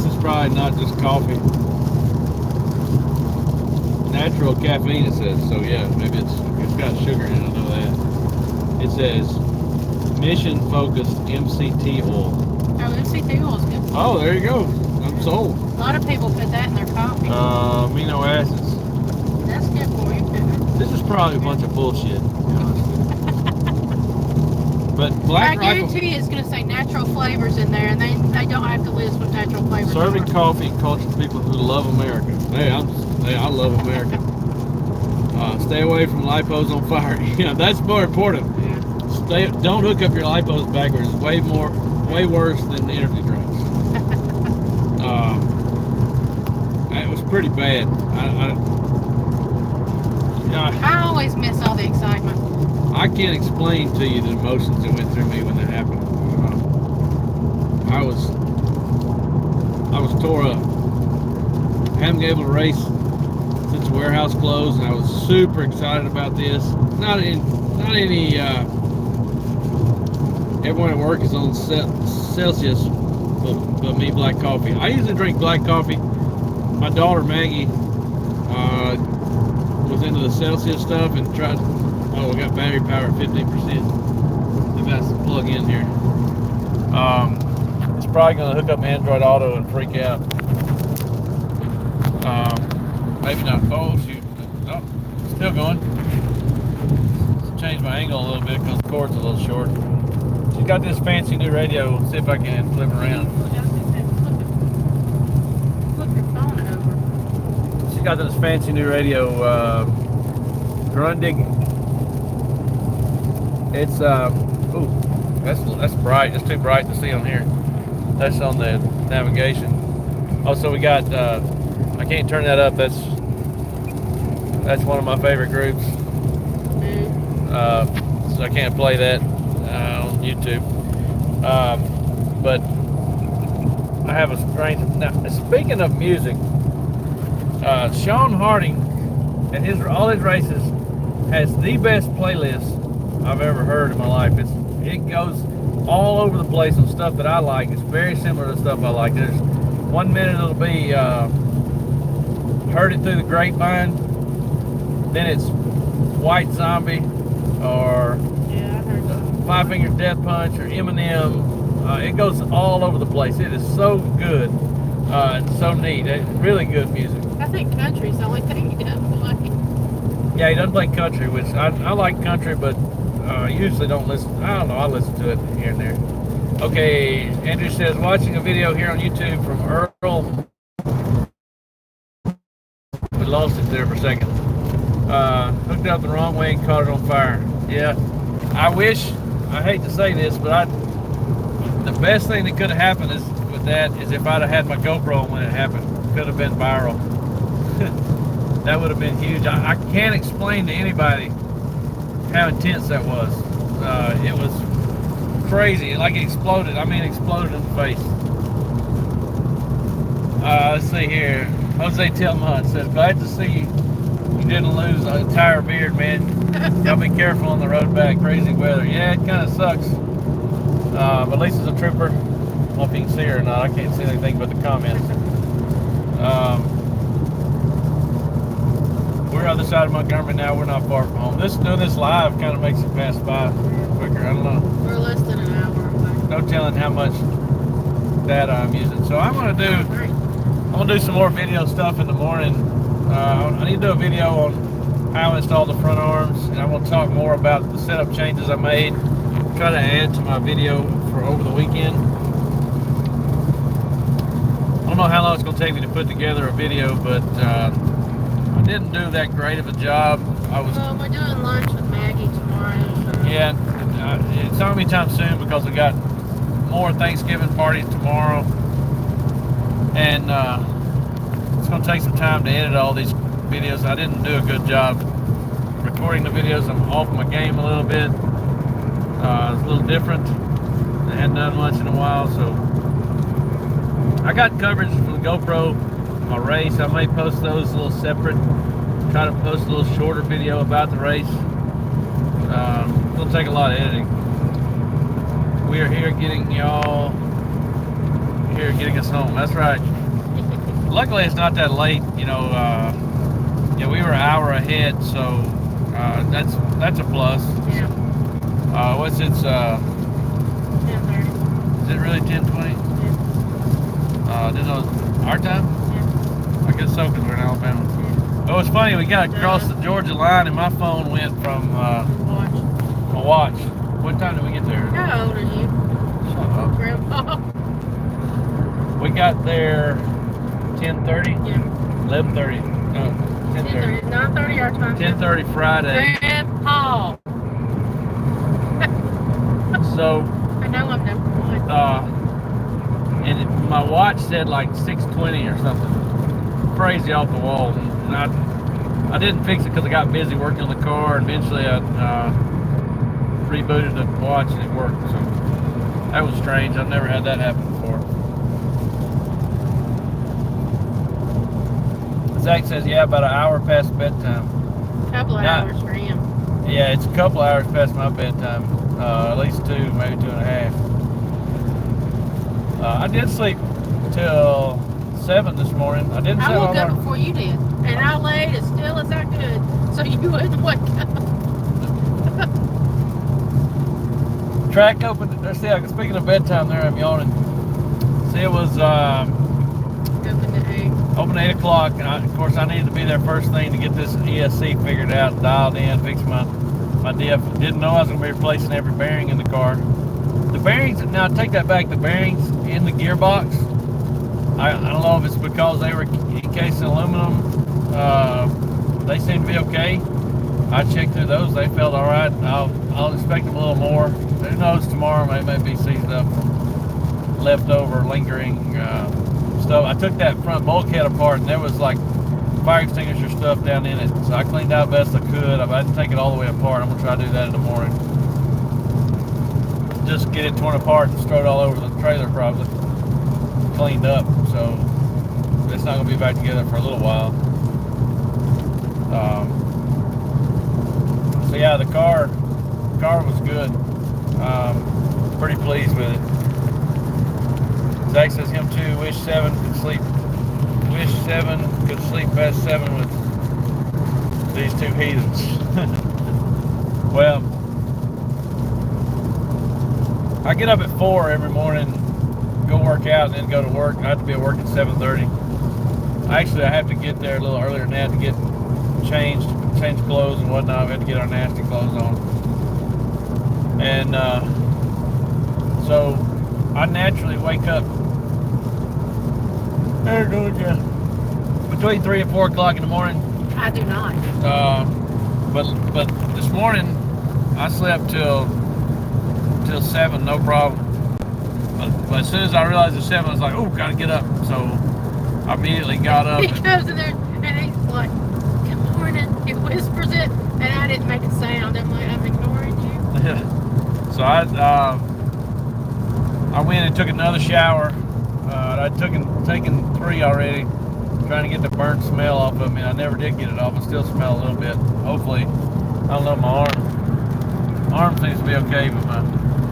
is probably not just coffee. Natural caffeine, it says. So yeah, maybe it's got sugar in it. I know that. It says mission focused MCT oil. Oh, MCT oil is good. Oh, there you go. I'm sold. A lot of people put that in their coffee. Amino acids. That's good for you too. This is probably a bunch of bullshit. But I Black Rifle guarantee you it's going to say natural flavors in there, and they don't have to list what natural flavors serving are. coffee and culture for people who love America. Hey, I love America. Stay away from lipos on fire. Yeah, that's more important. Yeah. Don't hook up your lipos backwards. It's way worse than the energy drinks. It was pretty bad. I always miss all the excitement. I can't explain to you the emotions that went through me when that happened. I was tore up. Haven't been able to race since the warehouse closed, and I was super excited about this. Not any. Everyone at work is on Celsius, but me, black coffee. I usually drink black coffee. My daughter Maggie was into the Celsius stuff and tried. Oh, we got battery power at 15%. Maybe that's the plug in here. It's probably going to hook up my Android Auto and freak out. Maybe not. Oh, shoot. Oh, still going. Change my angle a little bit because the cord's a little short. She's got this fancy new radio. Let's see if I can flip it around. Flip your phone over. She's got this fancy new radio, Grundig. It's ooh, that's bright. It's too bright to see on here. That's on the navigation. Also, we got I can't turn that up. That's one of my favorite groups. So I can't play that on YouTube. But I have a strange. Now, speaking of music, Sean Harding and all his races has the best playlist I've ever heard in my life. It goes all over the place on stuff that I like. It's very similar to stuff I like. There's 1 minute it'll be Heard It Through the Grapevine, then it's White Zombie, or Yeah, I heard that. Five Finger Death Punch, or Eminem. It goes all over the place. It is so good. It's so neat. It's really good music. I think country's the only thing he doesn't like. Yeah, he doesn't play country, which I like country, but usually don't listen. I don't know. I listen to it here and there. Okay, Andrew says, watching a video here on YouTube from Earl lost it there for a second. Hooked up the wrong way and caught it on fire. Yeah, I hate to say this, but the best thing that could have happened with that is if I'd have had my GoPro when it happened. Could have been viral. That would have been huge. I can't explain to anybody how intense that was. It was crazy. Like it exploded. I mean, exploded in the face. Let's see here. Jose Tillman says, glad to see you didn't lose an entire beard, man. Gotta be careful on the road back. Crazy weather. Yeah, it kind of sucks. But Lisa's a trooper. I don't know if you can see her or not. I can't see anything but the comments. We're on the side of Montgomery now. We're not far from home. Doing this live kind of makes it pass by quicker. I don't know. We're less than an hour away. No telling how much data I'm using. So I'm gonna do some more video stuff in the morning. I need to do a video on how I installed the front arms, and I'm gonna talk more about the setup changes I made. Try to add to my video for over the weekend. I don't know how long it's gonna take me to put together a video, but I didn't do that great of a job. Well, we're doing lunch with Maggie tomorrow. So. Yeah, it's not gonna be time soon because we got more Thanksgiving parties tomorrow, and it's gonna take some time to edit all these videos. I didn't do a good job recording the videos. I'm off my game a little bit. It's a little different. I hadn't done much in a while, so I got coverage from the GoPro, my race. I may post those a little separate. Try to post a little shorter video about the race. It'll take a lot of editing. We are here getting us home. That's right. Luckily, it's not that late. You know, yeah, we were an hour ahead, so that's a plus. Yeah. What's its? 10:30. Is it really 10:20? Yeah. Didn't know our time. Yeah. I guess so, because we're in Alabama. Yeah. Oh, it's funny. We got across the Georgia line, and my phone went from Watch. my watch. What time did we get there? How old are you? Shut up. Grandpa. We got there 10:30, Yeah. 11:30. No, 10:30. 9:30 our time. 10:30 Friday. Grandpa. So, I know I'm number one. and my watch said like 6:20 or something. Crazy off the wall. And I didn't fix it because I got busy working on the car, and eventually I rebooted the watch and it worked. So that was strange. I've never had that happen before. Zach says, yeah, about an hour past bedtime. Couple of Now- hours for him. Yeah, it's a couple hours past my bedtime. At least 2, maybe 2.5. I did sleep till 7 this morning. I didn't I set my woke up alarm. before you did, and I laid as still as I could, so you wouldn't wake up. Track open. See, speaking of bedtime, there I'm yawning. See, it was Open to 8. open at 8 o'clock, and of course I needed to be there first thing to get this ESC figured out, dialed in, fix my diff. Didn't know I was going to be replacing every bearing in the car. The bearings, now take that back, the bearings in the gearbox, I don't know if it's because they were encased in aluminum. They seem to be okay. I checked through those, they felt all right. I'll expect them a little more. Who knows, tomorrow they may be seized up from leftover lingering stuff. I took that front bulkhead apart, and there was like fire extinguisher stuff down in it. So I cleaned out best I could. I didn't take it all the way apart. I'm gonna try to do that in the morning. Just get it torn apart and throw it all over the trailer, probably cleaned up. So it's not gonna be back together for a little while. So yeah, the car was good. Pretty pleased with it. Zach says him too. Wish 7 could sleep past 7 with these two heathens. Well, I get up at 4 every morning, go work out, and then go to work. I have to be at work at 7:30. Actually, I have to get there a little earlier than that to get change clothes and whatnot. We had to get our nasty clothes on. And so I naturally wake up. There, Georgia. between 3 and 4 o'clock in the morning. I do not. But this morning I slept till 7, no problem. But as soon as I realized it's 7, I was like, oh, gotta get up. So I immediately got up. He comes in there and he's like, good morning. He whispers it, and I didn't make a sound. I'm like, I'm ignoring you. So I went and took another shower. I'd taken 3 already, trying to get the burnt smell off of me. I never did get it off. I still smell a little bit. Hopefully, I don't know, my arm seems to be okay, but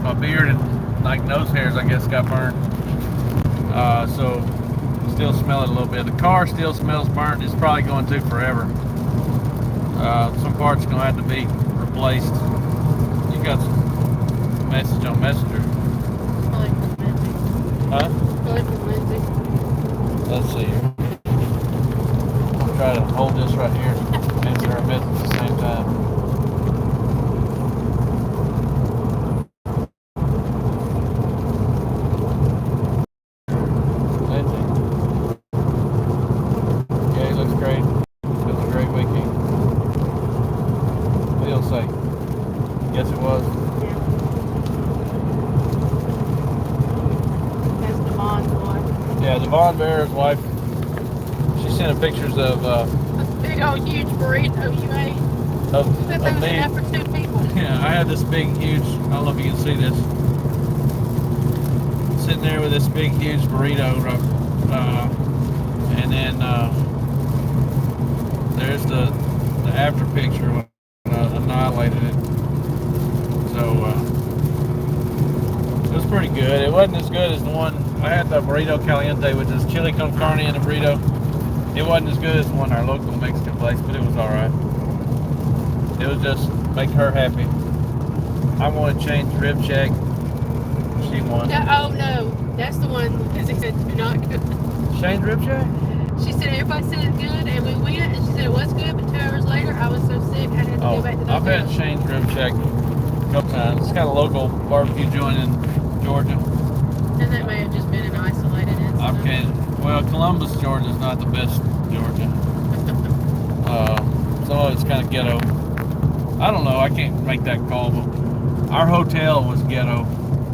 my beard and like nose hairs, I guess, got burned. So still smell it a little bit. The car still smells burnt. It's probably going to forever. Some parts are gonna have to be replaced. You got some message on Messenger. Probably from Lindsay. Huh? Probably from Lindsay. Let's see here. I'll try to hold this right here and answer our message at the same time. Lindsay. Yeah, he looks great. It was a great weekend. What do you say? Yes, it was. Yeah. That's Devon's wife. Yeah, Devon Bear's wife. She sent pictures of A big old huge burrito you ate. of That was me. enough for 2 people. Yeah, I had this big, huge, I don't know if you can see this, sitting there with this big, huge burrito, and then there's the after picture when I annihilated it. So it was pretty good. It wasn't as good as the one, I had the burrito caliente, which is chili con carne in a burrito. It wasn't as good as the one our local Mexican place, but it was alright. It was just make her happy. I want to change rib check. She won. No, oh no, that's the one because he said do not go. Change rib check? She said everybody said it's good, and we went, and she said it was good, but 2 hours later I was so sick I had to go back to the I've had hotel. change rib check a couple times. It's got a local barbecue joint in Georgia. And that may have just been an isolated incident. Well, Columbus, Georgia is not the best Georgia. Some of it's kind of ghetto. I don't know. I can't make that call, but our hotel was ghetto.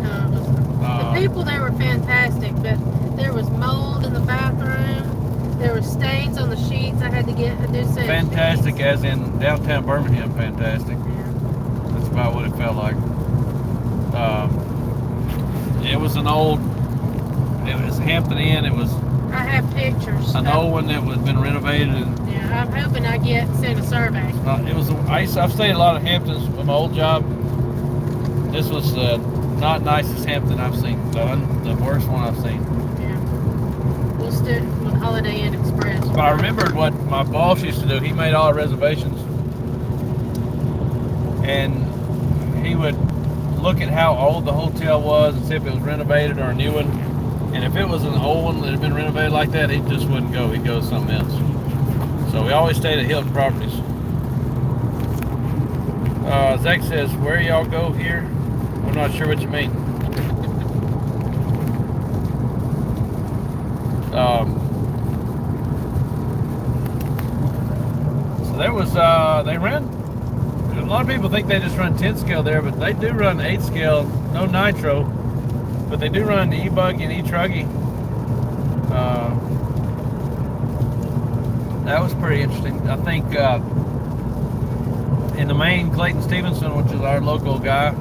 The people there were fantastic, but there was mold in the bathroom. There were stains on the sheets. I had to do some Fantastic, as in downtown Birmingham. Fantastic. Yeah. That's about what it felt like. It was an old. It was Hampton Inn. It was I have pictures. an old one that was been renovated and. Yeah, I'm hoping I send a survey. I've stayed at a lot of Hamptons with my old job. This was not nicest Hampton I've seen. The worst one I've seen. Yeah. We'll stick with Holiday Inn Express. But I remembered what my boss used to do. He made all the reservations, and he would look at how old the hotel was and see if it was renovated or a new one. And if it was an old one that had been renovated like that, he just wouldn't go. He'd go to something else. So we always stayed at Hilton Properties. Zach says, where y'all go here? I'm not sure what you mean. So there was, they ran, a lot of people think they just run 10 scale there, but they do run 8 scale, no nitro, but they do run the e-bug and e-truggy. That was pretty interesting. I think in the main, Clayton Stevenson, which is our local guy,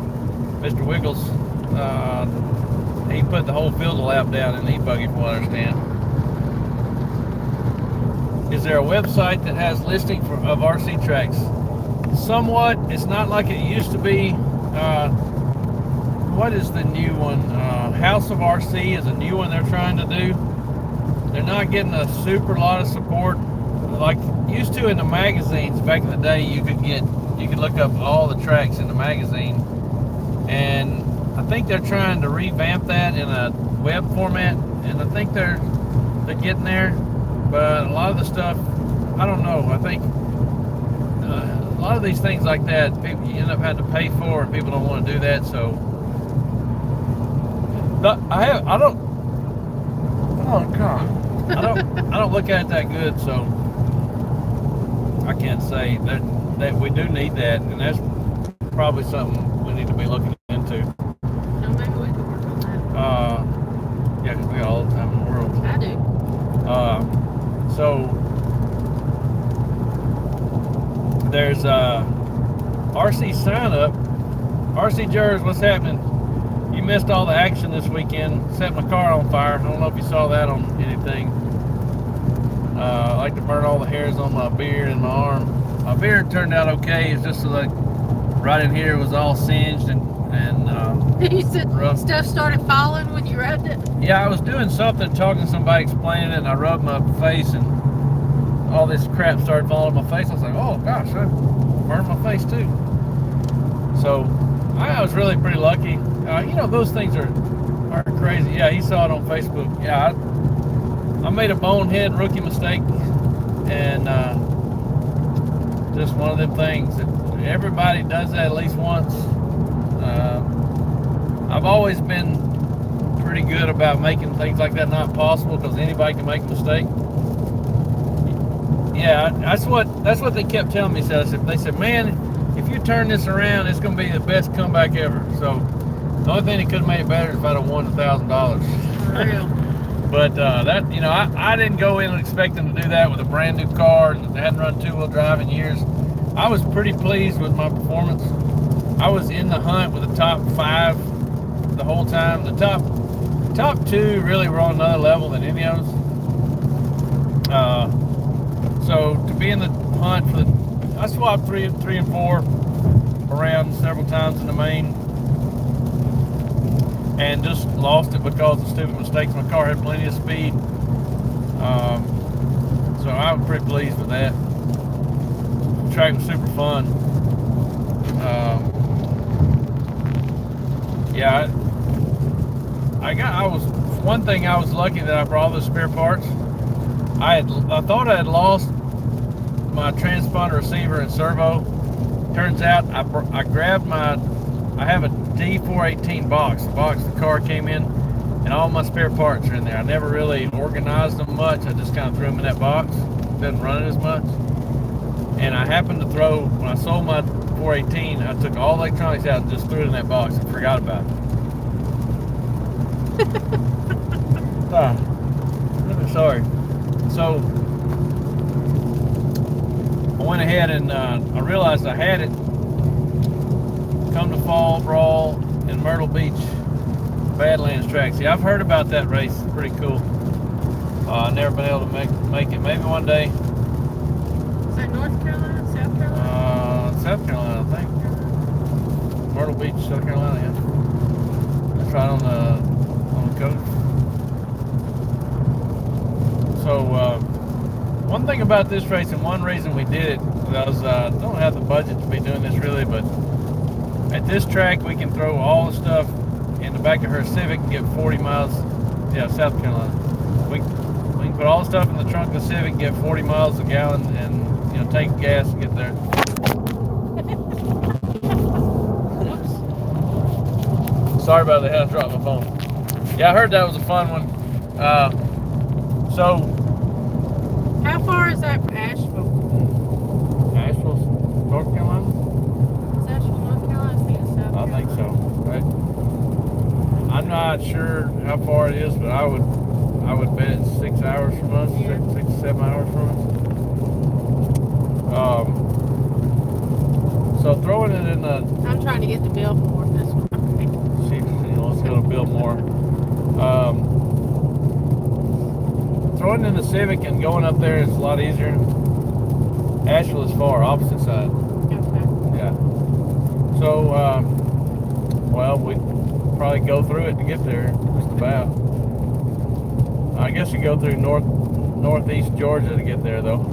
Mr. Wiggles, he put the whole field lap down in the e-buggy, from what I understand. Is there a website that has listing of RC tracks? Somewhat. It's not like it used to be. What is the new one? House of RC is a new one they're trying to do. They're not getting a super lot of support like used to in the magazines back in the day. You could look up all the tracks in the magazine, and I think they're trying to revamp that in a web format, and I think they're getting there. But a lot of the stuff, I don't know. I think a lot of these things like that, people you end up having to pay for, and people don't want to do that. So I don't. Oh God. I don't look at it that good, so I can't say that we do need that, and that's probably something we need to be looking into. No, maybe we can work on that. Yeah, because we got all the time in the world. I do. So there's RC sign up. RC Jers, what's happening? You missed all the action this weekend. Set my car on fire. I don't know if you saw that on anything. I like to burn all the hairs on my beard and my arm. My beard turned out okay. It's just like right in here was all singed and You said rough. stuff started falling when you rubbed it. Yeah, I was doing something, talking to somebody, explaining it, and I rubbed my face, and all this crap started falling on my face. I was like, oh gosh, I burned my face too. So I was really pretty lucky. You know, those things are crazy. Yeah, he saw it on Facebook. Yeah, I made a bonehead rookie mistake, and just one of them things that everybody does that at least once. I've always been pretty good about making things like that not possible, because anybody can make a mistake. Yeah, that's what they kept telling me. So they said, man, if you turn this around, it's going to be the best comeback ever. So the only thing that could have made it better is if I'd have won $1,000. For real. But that, you know, I didn't go in expecting to do that with a brand new car and hadn't run two-wheel drive in years. I was pretty pleased with my performance. I was in the hunt with the top 5 the whole time. The top 2 really were on another level than any of us. So to be in the hunt for I swapped 3 and 4 around several times in the main, and just lost it because of stupid mistakes. My car had plenty of speed, so I was pretty pleased with that. The track was super fun. Yeah, one thing I was lucky that I brought the spare parts. I thought I had lost my transponder, receiver, and servo. Turns out I grabbed I have a D418 box. The box the car came in, and all my spare parts are in there. I never really organized them much. I just kind of threw them in that box. Doesn't run it as much. And I happened to when I sold my 418, I took all the electronics out and just threw it in that box and forgot about it. Sorry. So I went ahead and I realized I had it. Come to Fall Brawl in Myrtle Beach Badlands track. See, I've heard about that race. It's pretty cool. I've never been able to make it. Maybe one day. Is that North Carolina, South Carolina? South Carolina, I think. Myrtle Beach, South Carolina. Yeah. That's right on the coast. So one thing about this race, and one reason we did it, was don't have the budget to be doing this really, but at this track we can throw all the stuff in the back of her Civic and get 40 miles. Yeah, South Carolina. We can put all the stuff in the trunk of the Civic and get 40 miles a gallon, and you know, take gas and get there. Sorry about that. I dropped my phone. Yeah, I heard that was a fun one. So How far is that from Asheville? Asheville, North Carolina? Is Asheville, North Carolina? I think it's South I Carolina. think so. Right? I'm not sure how far it is, but I would bet it's 6 hours from us, Yeah. 6 to 7 hours from us. So throwing it in the I'm trying to get to Biltmore. That's what I'm thinking. let's go to Biltmore. Throwing in the Civic and going up there is a lot easier. Asheville is far, opposite side. Okay. Yeah. So, well, we probably go through it to get there, just about. I guess you go through northeast Georgia to get there, though.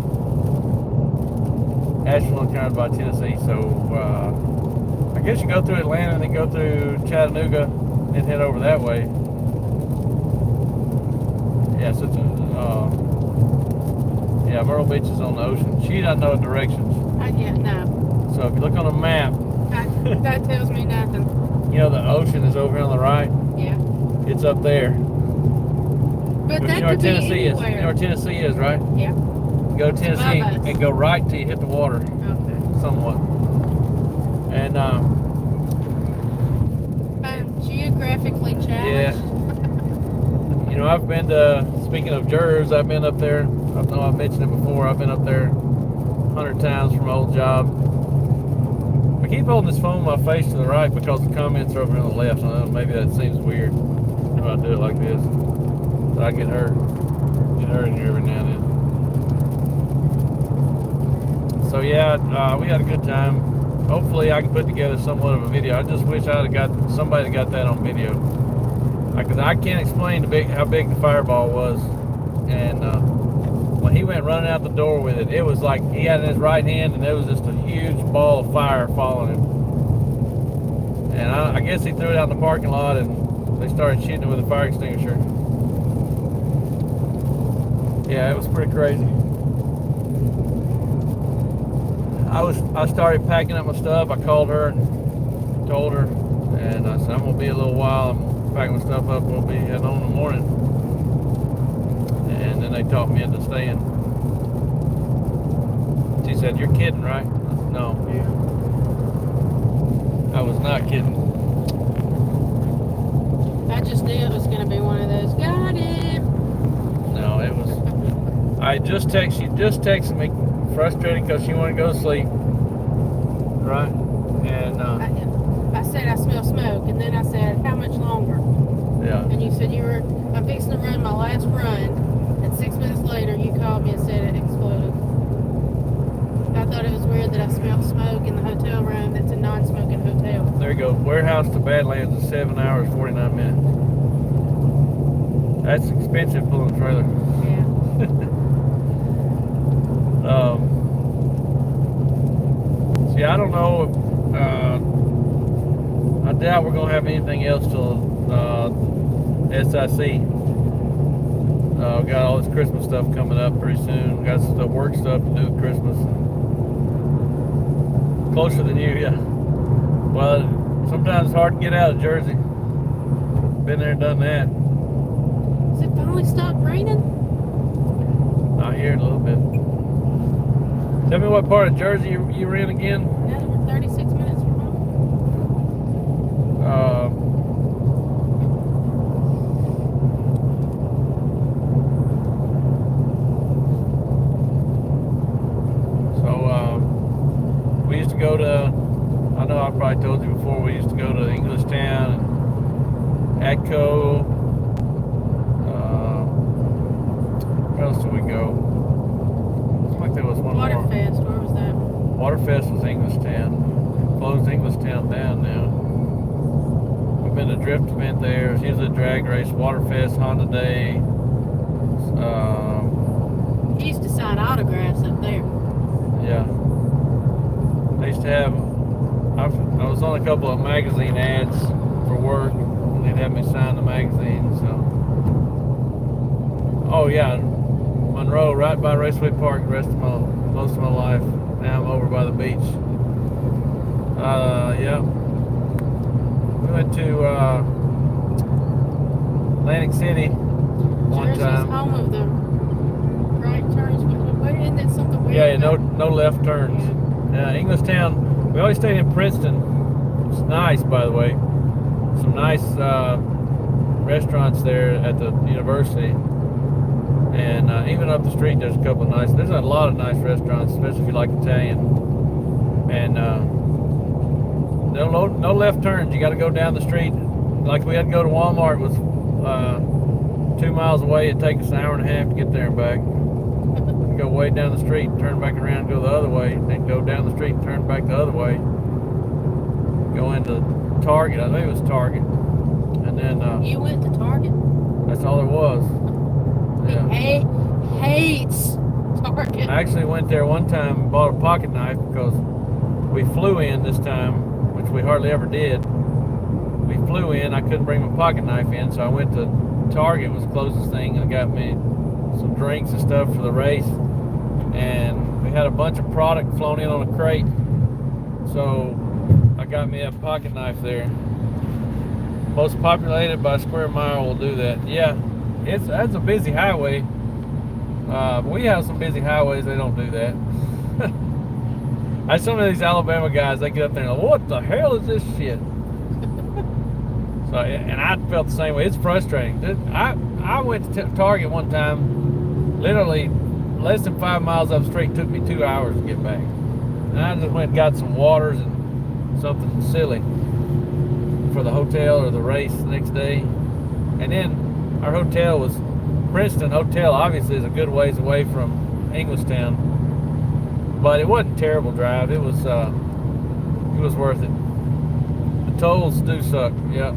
Asheville is kind of by Tennessee, so I guess you go through Atlanta and then go through Chattanooga and head over that way. Yeah, so yeah, Myrtle Beach is on the ocean. She doesn't know directions. No. So if you look on a map, That tells me nothing. you know the ocean is over here on the right. Yeah. It's up there. But But that you know where could be Tennessee is. You anywhere. know where Tennessee is, right? Yeah. You go to Tennessee above us. and go right till you hit the water, Okay. somewhat. And Geographically yeah, challenged. you know, I've been to. Speaking of Jers, I've been up there. I know I've mentioned it before. I've been up there 100 times from my old job. I keep holding this phone my face to the right because the comments are over on the left. I know maybe that seems weird when I do it like this, but I get hurt. Get hurt in here every now and then. So yeah, we had a good time. Hopefully, I can put together somewhat of a video. I just wish I'd have got somebody that got that on video, because I can't explain how big the fireball was. And when he went running out the door with it, it was like he had it in his right hand, and there was just a huge ball of fire following him. And I guess he threw it out in the parking lot, and they started shooting it with a fire extinguisher. Yeah, it was pretty crazy. I started packing up my stuff. I called her and told her, and I said, I'm gonna be a little while. I'm packing my stuff up. We'll be heading on in the morning. And then they talked me into staying. She said, "You're kidding, right?" I said, "No, I was not kidding." I just knew it was going to be one of those. Got him. No, it was. She just texted me, frustrated because she wanted to go to sleep. Right? And I said I smell smoke, and then I said, how much longer? yeah. And you said I'm fixing to run my last run. And 6 minutes later, you called me and said it exploded. I thought it was weird that I smelled smoke in the hotel room that's a non-smoking hotel. There you go. Warehouse to Badlands is 7 hours 49 minutes. That's expensive pulling a trailer. Yeah. See, I don't know. I doubt we're gonna have anything else till SIC. We got all this Christmas stuff coming up pretty soon. We got the work stuff to do with Christmas. Closer than you, yeah. Well, sometimes it's hard to get out of Jersey. Been there, done that. Has it finally stopped raining? Not here in a little bit. Tell me what part of Jersey you were in again? Now that we're 36 minutes from home. We used to go to, I know I probably told you before, we used to go to Englishtown, Atco. Where else did we go? Looks like there was one more. Waterfest, where was that? Waterfest was Englishtown. Closed Englishtown down now. We've been to Drift event there. It's usually a drag race. Waterfest, Honda Day. He used to sign autographs up there. Yeah. I used to have, I was on a couple of magazine ads for work. And they'd have me sign the magazine, so. Oh yeah, Monroe, right by Raceway Park, most of my life. Now I'm over by the beach. Yeah. We went to Atlantic City one Jersey's time. home of the right turns. Isn't that something weird? Yeah, no left turns. Englishtown, we always stayed in Princeton. It's nice, by the way. Some nice restaurants there at the university. And even up the street, there's a couple of there's a lot of nice restaurants, especially if you like Italian. And no left turns. You got to go down the street. Like we had to go to Walmart, was 2 miles away. It'd take us an hour and a half to get there and back. Go way down the street, turn back around, go the other way, then go down the street and turn back the other way. Go into Target. I think it was Target. And then You went to Target? that's all there was. Yeah. He hates Target. I actually went there one time and bought a pocket knife because we flew in this time, which we hardly ever did. We flew in, I couldn't bring my pocket knife in, so I went to Target, was the closest thing, and got me some drinks and stuff for the race. And we had a bunch of product flown in on a crate, so I got me a pocket knife there. Most populated by square mile will do that. Yeah, that's a busy highway. We have some busy highways. They don't do that. Some of these Alabama guys, they get up there and go, what the hell is this shit? So, and I felt the same way. It's frustrating. I went to Target one time, literally less than 5 miles up the street. Took me 2 hours to get back. And I just went and got some waters and something silly for the hotel or the race the next day. And then our hotel was Princeton Hotel. Obviously, is a good ways away from Englishtown, but it wasn't a terrible drive. It was worth it. The tolls do suck. Yep.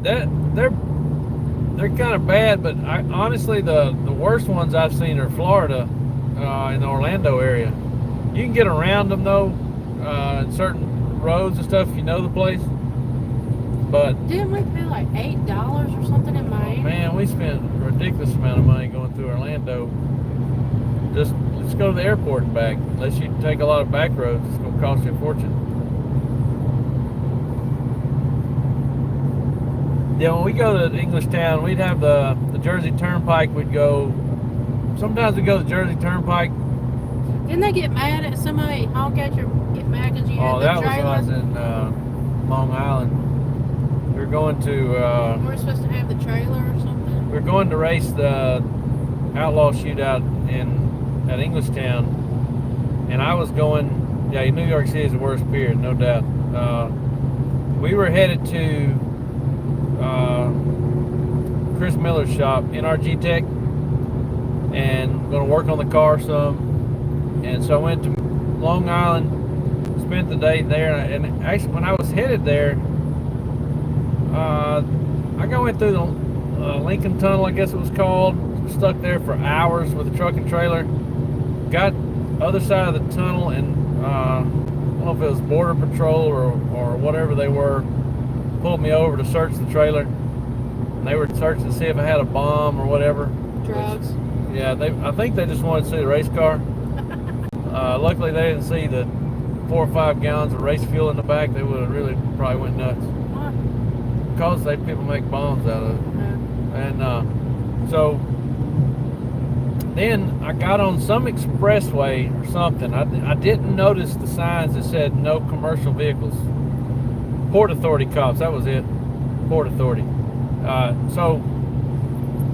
They're kind of bad, but honestly, the worst ones I've seen are Florida, in the Orlando area. You can get around them though, in certain roads and stuff if you know the place. But didn't we pay like $8 or something in Miami? man, we spent a ridiculous amount of money going through Orlando. Just let's go to the airport and back. Unless you take a lot of back roads, it's going to cost you a fortune. Yeah, when we go to Englishtown, we'd have the Jersey Turnpike. We'd go. Sometimes we go to the Jersey Turnpike. Didn't they get mad at somebody? Honk at you, get mad because you had the That was trailer? when I was in Long Island. We were going to. We're supposed to have the trailer or something. We were going to race the Outlaw Shootout at Englishtown, and I was going. Yeah, New York City is the worst period, no doubt. We were headed to Chris Miller's shop, NRG Tech, and going to work on the car some. And so I went to Long Island, spent the day there, and actually when I was headed there, I went through the Lincoln Tunnel, I guess it was called, stuck there for hours with a truck and trailer, got other side of the tunnel, and I don't know if it was Border Patrol or whatever they were, pulled me over to search the trailer, and they were searching to see if I had a bomb or whatever. Drugs. Yeah, I think they just wanted to see the race car. Luckily, they didn't see the 4 or 5 gallons of race fuel in the back. They would have really probably went nuts. What? Because people make bombs out of it. And so then I got on some expressway or something. I didn't notice the signs that said no commercial vehicles. Port Authority cops, that was it. Port Authority. So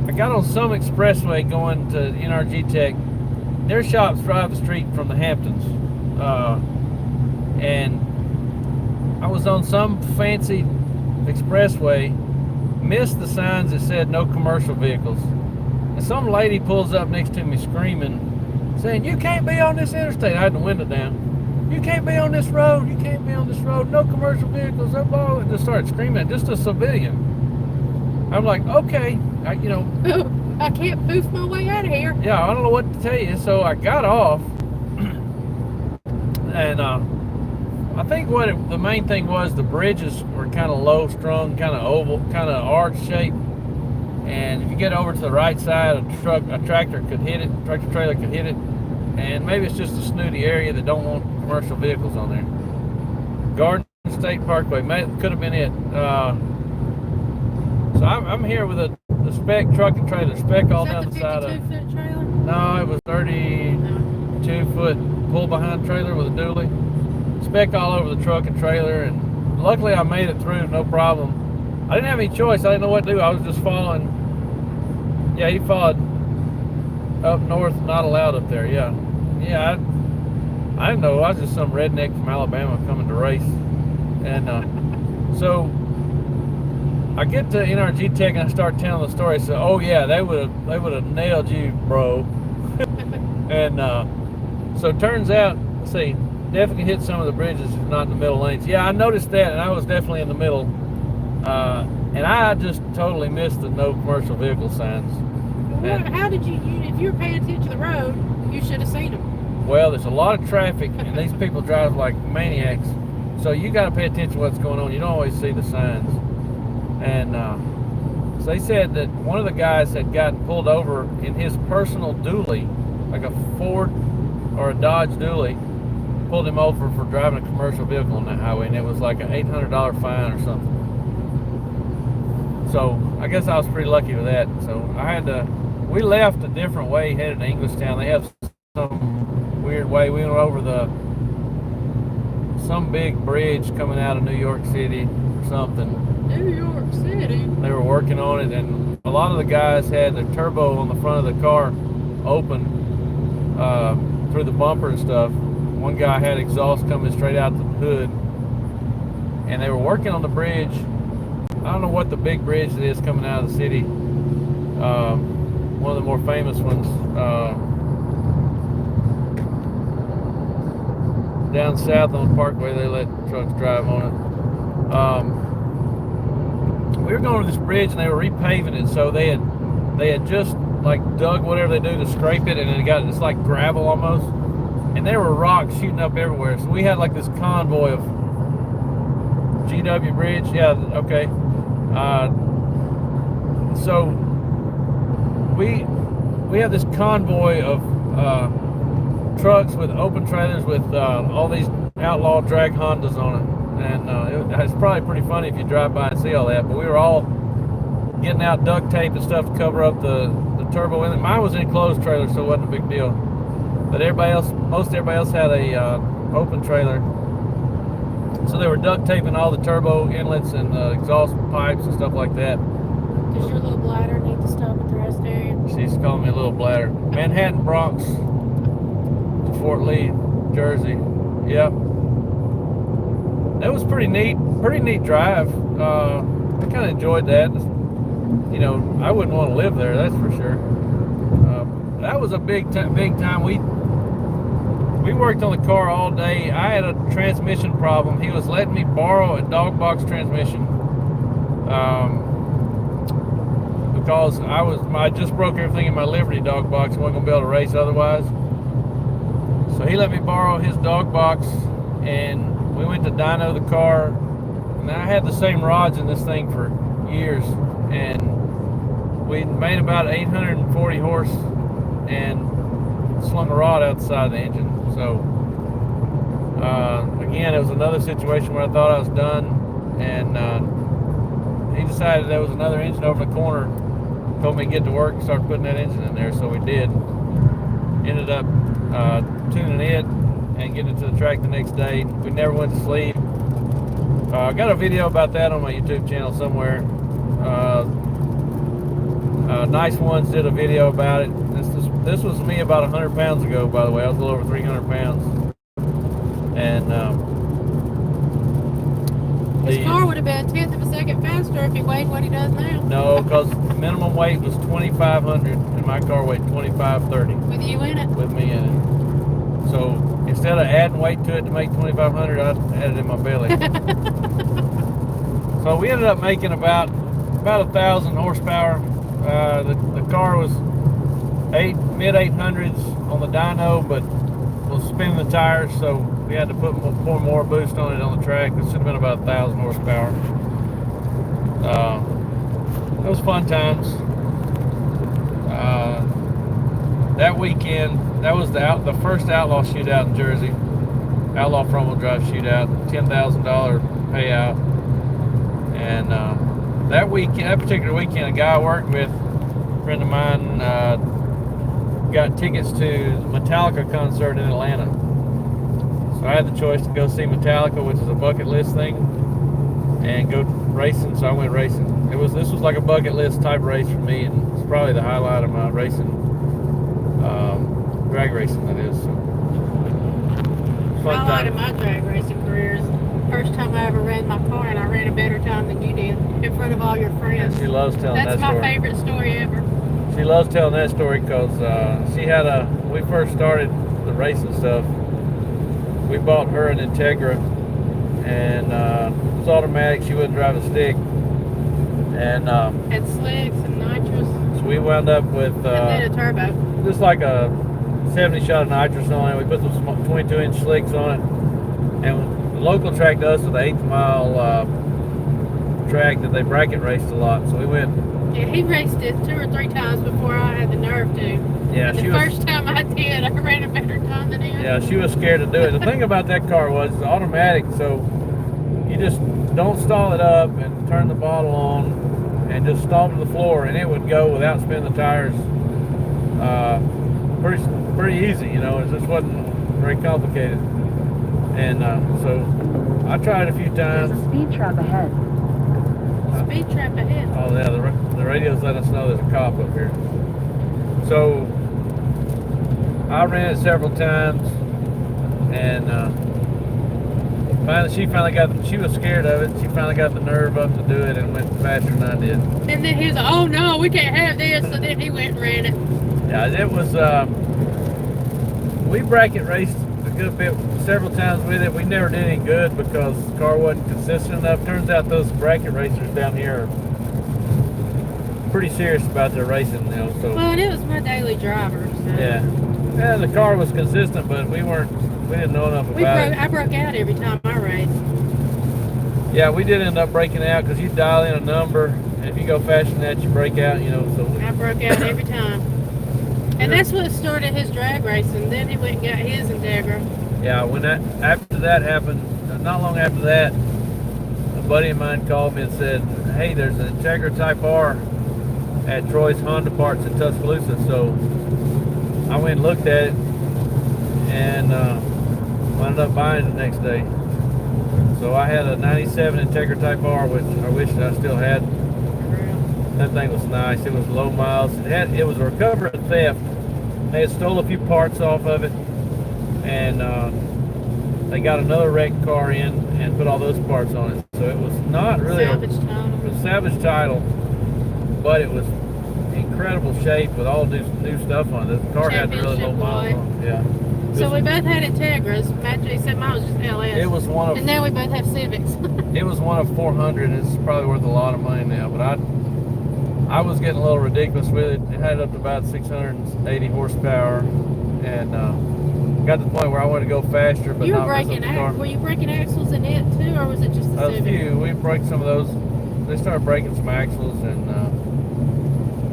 I got on some expressway going to NRG Tech. Their shop's right up the street from the Hamptons. And I was on some fancy expressway, missed the signs that said no commercial vehicles. And some lady pulls up next to me screaming, saying, "You can't be on this interstate." I had the window down. "You can't be on this road. You can't be on this road. No commercial vehicles." And just started screaming, just a civilian. I'm like, okay, I can't poof my way out of here. yeah, I don't know what to tell you. So I got off, and I think the main thing was the bridges were kind of low strung, kind of oval, kind of arch shape. And if you get over to the right side, a tractor could hit it, tractor trailer could hit it. And maybe it's just a snooty area that don't want commercial vehicles on there. Garden State Parkway, could have been it. So I'm here with the spec truck and trailer, spec all down the side of. Is that the 52-foot trailer? No, it was 32-foot pull behind trailer with a dually. Spec all over the truck and trailer, and luckily I made it through, no problem. I didn't have any choice. I didn't know what to do. I was just following. Yeah, he followed up north, not allowed up there. Yeah, I didn't know. I was just some redneck from Alabama coming to race, and so I get to NRG Tech and I start telling the story. So, oh yeah, they would have nailed you, bro. And so it turns out, let's see, definitely hit some of the bridges, not in the middle lanes. Yeah, I noticed that, and I was definitely in the middle. And I just totally missed the no commercial vehicle signs. Well, how did you, if you were paying attention to the road, you should have seen them. Well, there's a lot of traffic, and these people drive like maniacs. So you got to pay attention to what's going on. You don't always see the signs. And so they said that one of the guys had gotten pulled over in his personal dually, like a Ford or a Dodge dually, pulled him over for driving a commercial vehicle on that highway, and it was like an $800 fine or something. So I guess I was pretty lucky with that. So we left a different way headed to Englishtown. They have some weird way. We went over some big bridge coming out of New York City or something. New York City. They were working on it, and a lot of the guys had the turbo on the front of the car open through the bumper and stuff. One guy had exhaust coming straight out the hood, and they were working on the bridge. I don't know what the big bridge it is coming out of the city. One of the more famous ones. Down south on the Parkway, they let trucks drive on it. We were going to this bridge, and they were repaving it, so they had just like dug whatever they do to scrape it, and it's like gravel almost, and there were rocks shooting up everywhere. So we had like this convoy of GW Bridge. Yeah, okay. So we have this convoy of trucks with open trailers with all these outlaw drag Hondas on it, and it's probably pretty funny if you drive by and see all that. But we were all getting out duct tape and stuff to cover up the turbo in it. Mine was an enclosed trailer, so it wasn't a big deal. But most everybody else had a open trailer. So they were duct taping all the turbo inlets and exhaust pipes and stuff like that. Does your little bladder need to stop at the rest area? She's calling me a little bladder. Manhattan, Bronx to Fort Lee, Jersey. Yep. That was pretty neat drive. I kind of enjoyed that. You know, I wouldn't want to live there, that's for sure. That was a big time. We worked on the car all day. I had a transmission problem. He was letting me borrow a dog box transmission because I just broke everything in my Liberty dog box. I wasn't gonna be able to race otherwise. So he let me borrow his dog box, and we went to dyno the car. And I had the same rods in this thing for years, and we made about 840 horse and slung a rod outside the engine. So again, it was another situation where I thought I was done, and he decided there was another engine over the corner, told me to get to work and start putting that engine in there. So we did. Ended up tuning it and getting it to the track the next day. We never went to sleep. I got a video about that on my YouTube channel somewhere. Nice Ones did a video about it. This was me about 100 pounds ago, by the way. I was a little over 300 pounds. And His car would have been a tenth of a second faster if he weighed what he does now. No, because minimum weight was 2,500 and my car weighed 2,530. With you in it? With me in it. So instead of adding weight to it to make 2,500, I had it in my belly. So we ended up making about 1,000 horsepower. The car was mid 800s on the dyno, but was spinning the tires, so we had to put more boost on it on the track. It should have been about 1,000 horsepower. It was fun times. That weekend, that was the first outlaw shootout in Jersey. Outlaw front wheel drive shootout, $10,000 payout. And that particular weekend, a guy I worked with, a friend of mine, got tickets to the Metallica concert in Atlanta. So I had the choice to go see Metallica, which is a bucket list thing, and go racing. So I went racing. This was like a bucket list type race for me, and it's probably the highlight of my racing, drag racing, that is. So, fun Highlight time. of my drag racing career is the first time I ever ran my car, and I ran a better time than you did in front of all your friends. She loves telling that That's story. my favorite story ever. She loves telling that story because she had when we first started the racing stuff, we bought her an Integra, and it was automatic. She wouldn't drive a stick, and Had slicks and nitrous, so we wound up with and then a turbo. just like a 70 shot of nitrous on it. We put some 22-inch slicks on it, and the local track to us was the 8th mile track that they bracket raced a lot. So we went. Yeah, he raced it 2 or 3 times before I had the nerve to. Yeah, And the first time I did, I ran a better time than him. Yeah, she was scared to do it. The thing about that car was it's automatic, so you just don't stall it up and turn the bottle on, and just stomp to the floor, and it would go without spinning the tires. Pretty easy, you know. It just wasn't very complicated. And so I tried a few There's times. a speed trap ahead. Speed trap ahead. Oh yeah, the radio's letting us know there's a cop up here. So I ran it several times, and she was scared of it. She finally got the nerve up to do it and went faster than I did. And then he was like, oh no, we can't have this. So then he went and ran it. Yeah, it was. We bracket raced a good bit, several times with it. We never did any good because the car wasn't consistent enough. Turns out those bracket racers down here are pretty serious about their racing, you know. So Well, and it was my daily driver. So. yeah, the car was consistent, but we didn't know enough about it. I broke out every time I raced. Yeah, we did end up breaking out because you dial in a number, and if you go faster than that, you break out, you know. So I broke out every time. And that's what started his drag racing. Then he went and got his Integra. yeah, after that happened, not long after that, a buddy of mine called me and said, "Hey, there's an Integra Type R at Troy's Honda Parts in Tuscaloosa." So I went and looked at it, and wound up buying it the next day. So I had a '97 Integra Type R, which I wish I still had. That thing was nice. It was low miles. It was a recovered theft. They had stole a few parts off of it, and they got another wrecked car in and put all those parts on it. So it was not really Salvage title. a salvage title, but it was incredible shape with all new stuff on it. The car had really low Championship miles on it. Yeah. So we both had Integras. Except mine was just LS. It was one of. And now we both have Civics. It was one of 400. It's probably worth a lot of money now, but I was getting a little ridiculous with it. It had up to about 680 horsepower, and got to the point where I wanted to go faster, but You were not mess up breaking the car. Were you breaking axles in it too, or was it just the A Civic? few. We broke some of those. They started breaking some axles, and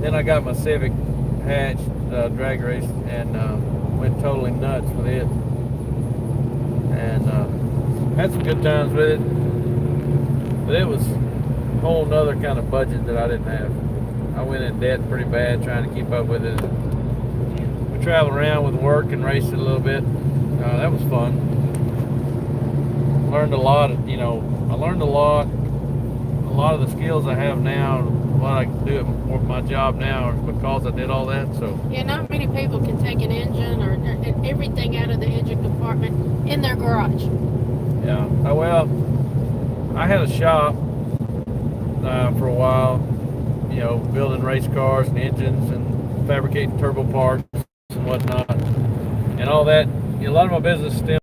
then I got my Civic hatch drag race and went totally nuts with it, and had some good times with it. But it was a whole nother kind of budget that I didn't have. I went in debt pretty bad trying to keep up with it. We traveled around with work and raced it a little bit. That was fun. Learned a lot. I learned a lot. A lot of the skills I have now, what I can do at my job now, is because I did all that. So Yeah, not many people can take an engine or everything out of the engine compartment in their garage. yeah. Well, I had a shop for a while. You know, building race cars and engines and fabricating turbo parts and whatnot, and all that. A lot of my business stemmed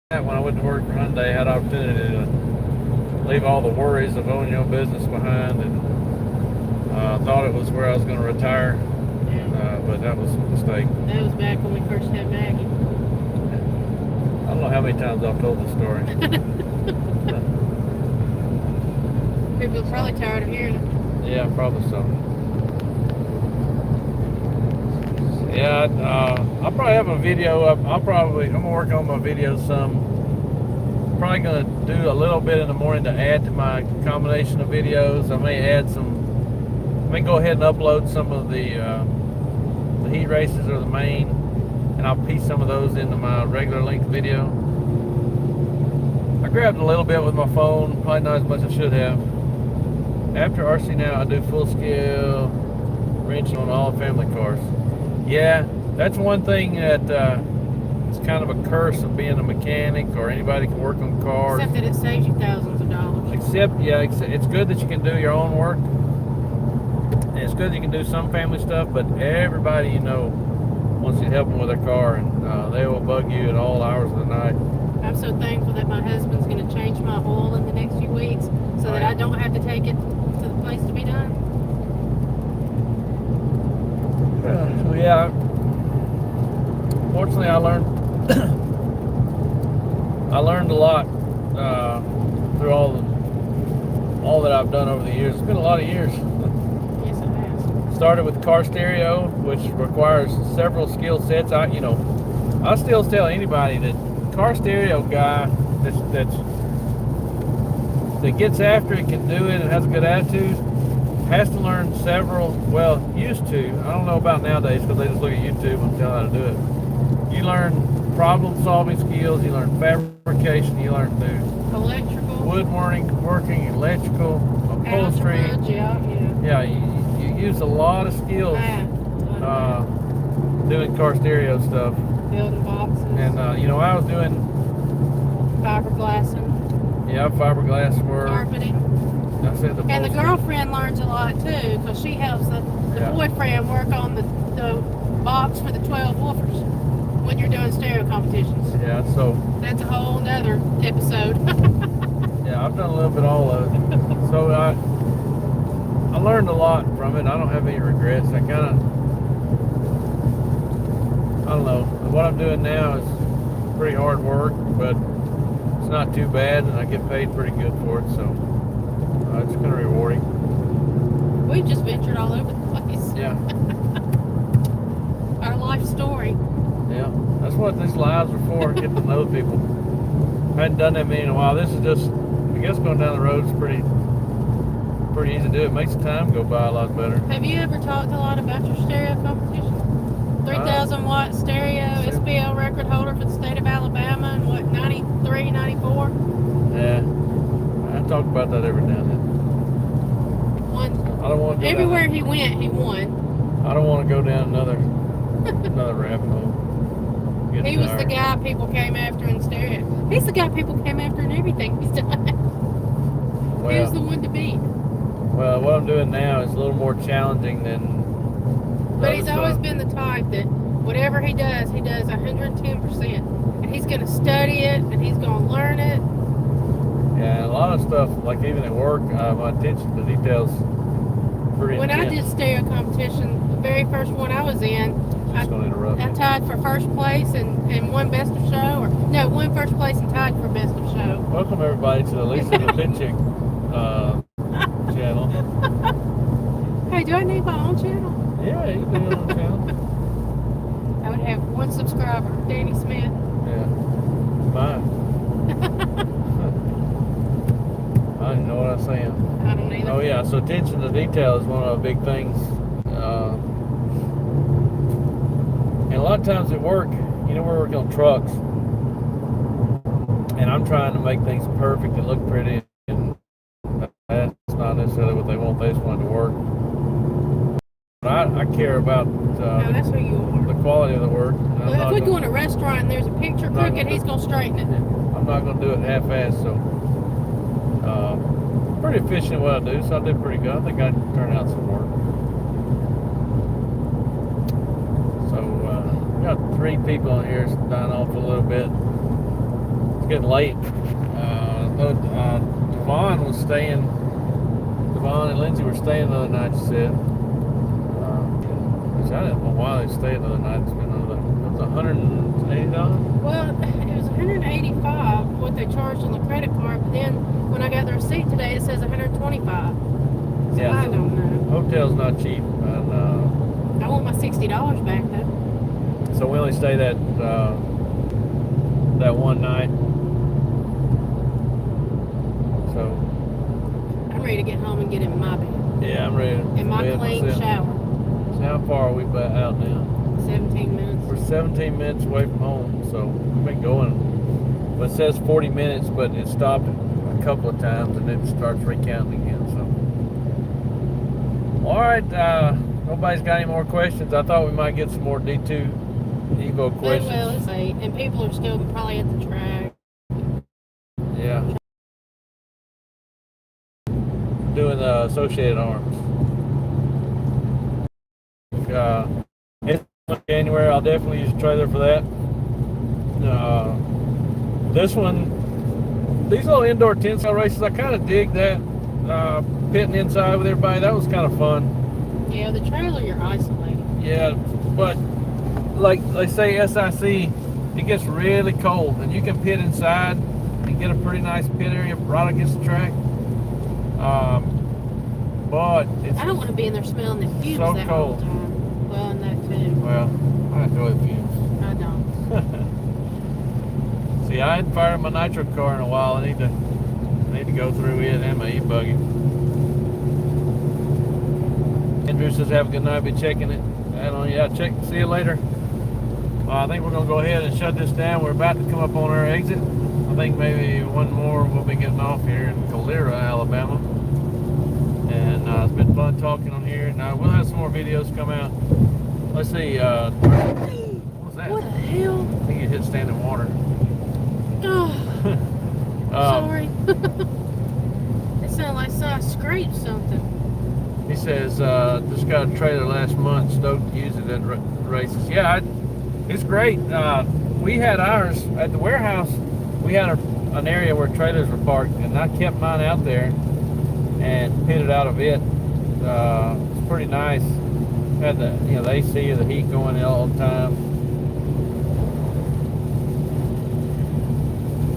from that. When I went to work for Hyundai, I had the opportunity to leave all the worries of owning your own business behind, and thought it was where I was going to retire, but that was a mistake. That was back when we first had Maggie. I don't know how many times I've told this story. People are probably tired of hearing it. Yeah, probably so. Yeah, I'll probably have a video up. I'm gonna work on my videos some. Probably gonna do a little bit in the morning to add to my combination of videos. I may go ahead and upload some of the heat races or the main, and I'll piece some of those into my regular length video. I grabbed a little bit with my phone, probably not as much as I should have. After RC Now, I do full scale wrenching on all family cars. Yeah, that's one thing that it's kind of a curse of being a mechanic or anybody can work on cars. Except that it saves you thousands of dollars. It's good that you can do your own work. And it's good that you can do some family stuff, but everybody you know wants you to help them with their car, and they will bug you at all hours of the night. I'm so thankful that my husband's going to change my oil in the next few weeks so that I don't have to take it to the place to be done. Yeah. Fortunately, I learned a lot through all that I've done over the years. It's been a lot of years. Yes, it has. Started with car stereo, which requires several skill sets. I still tell anybody that car stereo guy that's that gets after it, can do it, and has a good attitude, has to learn several, well, used to, I don't know about nowadays because they just look at YouTube and tell how to do it. You learn problem solving skills, you learn fabrication, you learn to Electrical. working, electrical, upholstery. Algebra, Yeah, you use a lot of skills Math. doing car stereo stuff. Building boxes. And I was doing Fiberglassing. Fiberglass work. Carpeting. I said the And the upholstery. girlfriend learns a lot too, because she helps the Yeah. boyfriend work on the box for the 12 woofers when you're doing stereo competitions. Yeah, so That's a whole nother episode. yeah, I've done a little bit of all of it. So I learned a lot from it. I don't have any regrets. I don't know. What I'm doing now is pretty hard work, but it's not too bad, and I get paid pretty good for it. So it's kind of rewarding. We've just ventured all over the place. Yeah, Our life story. yeah. That's what these lives are for. Get to know people. I hadn't done that many in a while. This is just, I guess, going down the road is pretty easy to do. It makes the time go by a lot better. Have you ever talked a lot about your stereo competition? 3,000 watt stereo, Sure. SPL record holder for the state of Alabama in what, 93, 94? Yeah, I talk about that every now and then. One. I don't want to go Everywhere down, he went, he won. I don't want to go down another rabbit hole. Get He was the tired. guy people came after in stereo. He's the guy people came after in everything he's done. He was the Well, one to beat. what I'm doing now is a little more challenging than. But other he's always stuff. been the type that whatever he does 110%. And he's going to study it, and he's going to learn it. Yeah, a lot of stuff, like even at work, my attention to details pretty When I intense. did stereo competition, the very first one I was in, Just gonna interrupt I you. tied for first place and won best of show. Won first place and tied for best of show. Welcome everybody to the Lisa the Pit Chick channel. Hey, do I need my own channel? Yeah, you can do it on the channel. I would have one subscriber, Danny Smith. Yeah, mine. I don't even know what I'm saying. I don't either. Oh yeah, so attention to detail is one of the big things. And a lot of times at work, we're working on trucks, and I'm trying to make things perfect and look pretty, and that's not necessarily what they want. They just want it to work. But I care about No, that's who you are. the quality of the work. And Well, if we go in a restaurant and there's a picture not crooked, gonna- he's going to straighten it. I'm not going to do it half-assed, so pretty efficient at what I do, so I did pretty good. I think I turned out some work. So we got 3 people on here dying off a little bit. It's getting late. Devon was staying. Devon and Lindsay were staying the other night, she said. Which I didn't know why they stayed the other night. It's been another, it was $180. Well, it was 185 what they charged on the credit card, but then when I got the receipt today, it says 125. So Yeah, I so don't know. hotel's not cheap, and I want my $60 back though. so we only stayed that one night. So I'm ready to get home and get in my bed. yeah, I'm ready. In my clean shower. So how far are we out now? 17 minutes. We're 17 minutes away from home, so we've been going. Well, it says 40 minutes, but it stopped a couple of times and then it starts recounting again. So, all right. Nobody's got any more questions. I thought we might get some more D2 Evo questions. Well, it's 8, and people are still probably at the track. Yeah. Doing the Associated Arms. It's January. I'll definitely use a trailer for that. This one, these little indoor 10-cell races, I kind of dig that. Pitting inside with everybody, that was kind of fun. Yeah, the trailer, you're isolated. Yeah, but like they say SIC, it gets really cold and you can pit inside and get a pretty nice pit area right against the track. But it's I don't want to be in there smelling the fumes so that whole cold. time. Well, and that too. Well, I enjoy the fumes. I don't. See, I hadn't fired my nitro car in a while. I need need to go through it and my e-buggy. Andrew says, have a good night. Be checking it. And on, yeah, check. See you later. I think we're going to go ahead and shut this down. We're about to come up on our exit. I think maybe one more we'll be getting off here in Calera, Alabama. And it's been fun talking on here. Now, we'll have some more videos come out. Let's see. What was that? What the hell? I think it hit standing water. Oh, sorry. It sounded like I scraped something. He says, just got a trailer last month. Stoked to use it at races. Yeah, it's great. We had ours at the warehouse. We had an area where trailers were parked, and I kept mine out there and pitted out of it. It's pretty nice. Had the the AC or the heat going all the time.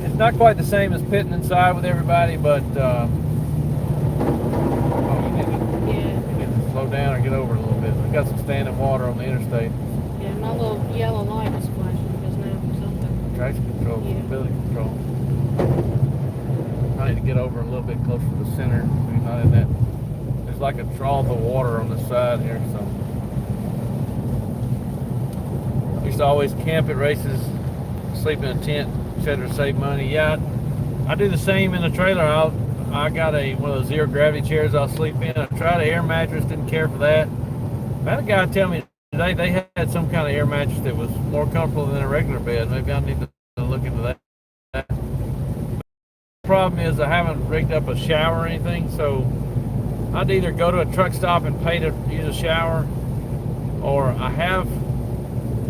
It's not quite the same as pitting inside with everybody, but you need to slow down or get over it a little bit. We got some standing water on the interstate. Yeah, my little yellow light was flashing just now for something. Traction control, Yeah. stability control. I need to get over a little bit closer to the center. We're not in that. There's like a trough of water on the side here, so. I used to always camp at races, sleep in a tent, etc. to save money. Yeah, I do the same in the trailer. I got one of those zero gravity chairs I'll sleep in. I tried an air mattress, didn't care for that. I had a guy tell me today they had some kind of air mattress that was more comfortable than a regular bed. Maybe I need to look into that. The problem is I haven't rigged up a shower or anything, so I'd either go to a truck stop and pay to use a shower, or I have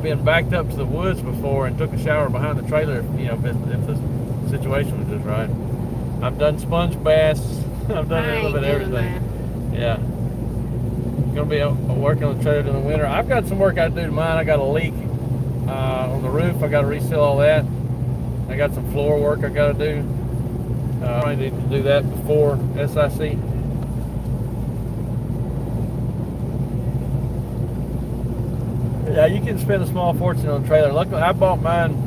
been backed up to the woods before and took a shower behind the trailer, if the situation was just right. I've done sponge baths. I've done a little bit of everything. Yeah. Gonna be working on the trailer in the winter. I've got some work I do to mine. I got a leak on the roof. I got to reseal all that. I got some floor work I got to do. I need to do that before SIC. Yeah, you can spend a small fortune on a trailer. Luckily, I bought mine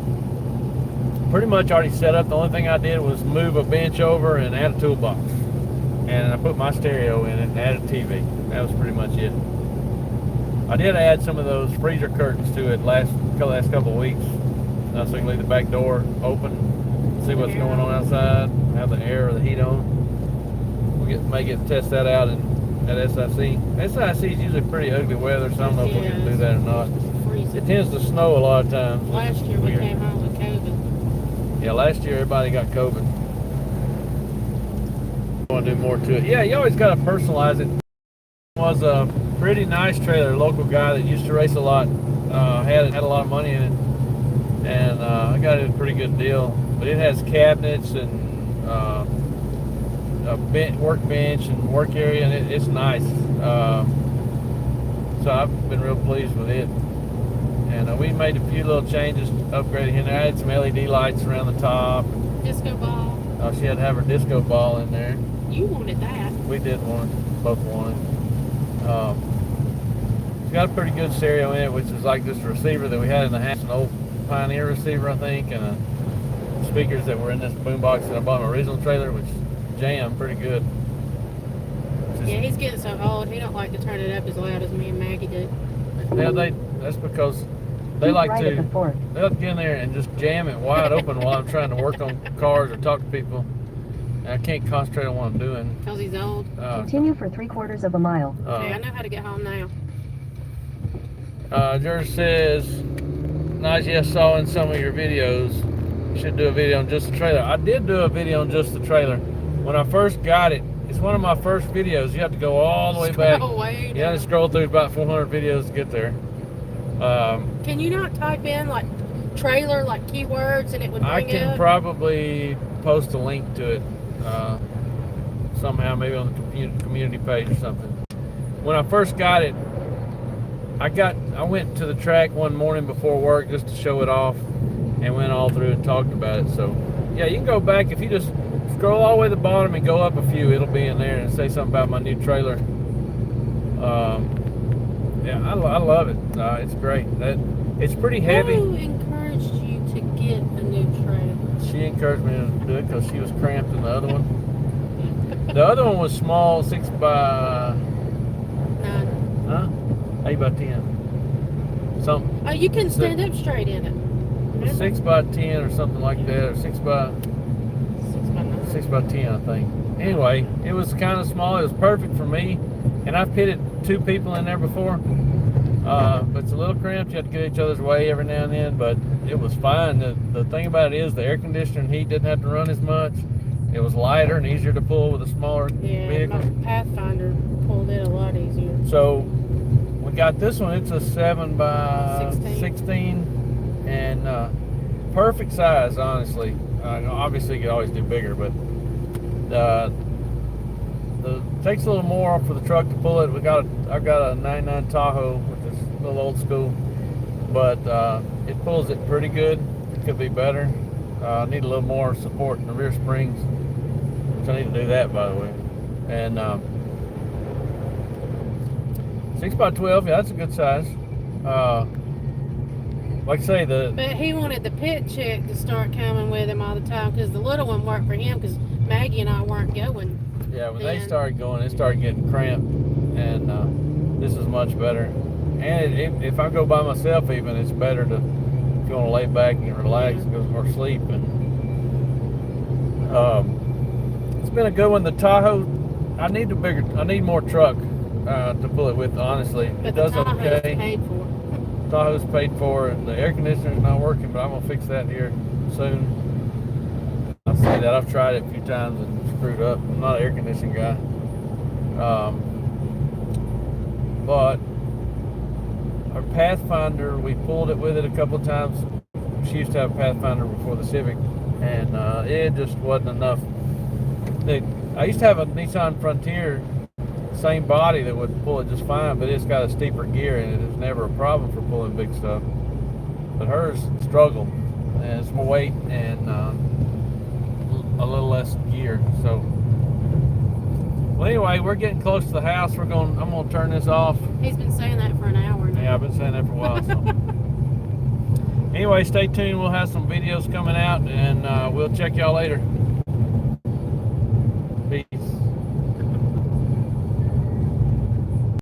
pretty much already set up. The only thing I did was move a bench over and add a toolbox. And I put my stereo in it and added a TV. That was pretty much it. I did add some of those freezer curtains to it last couple of weeks. So you can leave the back door open, see what's going on outside, have the air or the heat on. May get to test that out at SIC. SIC is usually pretty ugly weather, so I don't know if we're going to do that or not. It tends to snow a lot of times. Last year we came home with COVID. Yeah, last year everybody got COVID. I want to do more to it. Yeah, you always got to personalize it. It was a pretty nice trailer. A local guy that used to race a lot had a lot of money in it, and I got it a pretty good deal. But it has cabinets and a workbench and work area, and it's nice. So I've been real pleased with it. And we made a few little changes, upgraded in there. I had some LED lights around the top. Disco ball. She had to have her disco ball in there. You wanted that. We did one, both wanted. It's got a pretty good stereo in it, which is like this receiver that we had in the house, an old Pioneer receiver, I think, and speakers that were in this boombox that I bought in my original trailer, which jammed pretty good. Yeah, he's getting so old, he don't like to turn it up as loud as me and Maggie do. Yeah, that's because they like to they'll get in there and just jam it wide open while I'm trying to work on cars or talk to people. And I can't concentrate on what I'm doing. Because he's old. Continue for 3/4 of a mile. Okay, I know how to get home now. George says, Najee, I saw in some of your videos, you should do a video on just the trailer. I did do a video on just the trailer. When I first got it, it's one of my first videos. You have to go all the way back. You have to scroll through about 400 videos to get there. Can you not type in like trailer, like keywords, and it would bring I can up? probably post a link to it somehow, maybe on the community page or something. When I first got it, I went to the track one morning before work just to show it off, and went all through and talked about it. So yeah, you can go back if you just scroll all the way to the bottom and go up a few. It'll be in there and say something about my new trailer. Yeah, I love it. It's great. It's pretty heavy. Who encouraged you to get a new trailer? She encouraged me to do it because she was cramped in the other one. The other one was small, 6 by, 9. huh? 8 by 10. Something. Oh, you can stand up straight in it. Remember? 6 by 10 or something like that, or 6 by 6 by 9. 10, I think. Anyway, it was kind of small. It was perfect for me, and I've pitted 2 people in there before. But it's a little cramped. You have to get each other's way every now and then, but it was fine. The thing about it is the air conditioner and heat didn't have to run as much. It was lighter and easier to pull with a smaller Yeah, vehicle. my Pathfinder pulled it a lot easier. So we got this one. It's a 7 by 16. 16 and perfect size, honestly. Obviously, you could always do bigger, but takes a little more for the truck to pull it. I've got a 99 Tahoe, which is a little old school, but it pulls it pretty good. It could be better. I need a little more support in the rear springs, which I need to do that, by the way. And 6 by 12, yeah, that's a good size. Like I say, But he wanted the pit chick to start coming with him all the time because the little one worked for him because Maggie and I weren't going. yeah, when they then- started going, it started getting cramped, and this is much better. And if I go by myself, even, it's better to, if you want to lay back and relax and go more sleep. And it's been a good one. The Tahoe, I need more truck to pull it with. Honestly, But it the does Tahoe's okay. paid for. Tahoe's paid for, and the air conditioner's not working, but I'm gonna fix that here soon. I'll say that I've tried it a few times and screwed up. I'm not an air conditioning guy, but our Pathfinder, we pulled it with it a couple of times. She used to have a Pathfinder before the Civic, and it just wasn't enough. I used to have a Nissan Frontier, same body, that would pull it just fine, but it's got a steeper gear and it is never a problem for pulling big stuff. But hers struggled, and it's more weight and a little less gear. So, well, anyway, we're getting close to the house. I'm gonna turn this off. He's been saying that for an hour now. Yeah, I've been saying that for a while. So. Anyway, stay tuned. We'll have some videos coming out, and we'll check y'all later.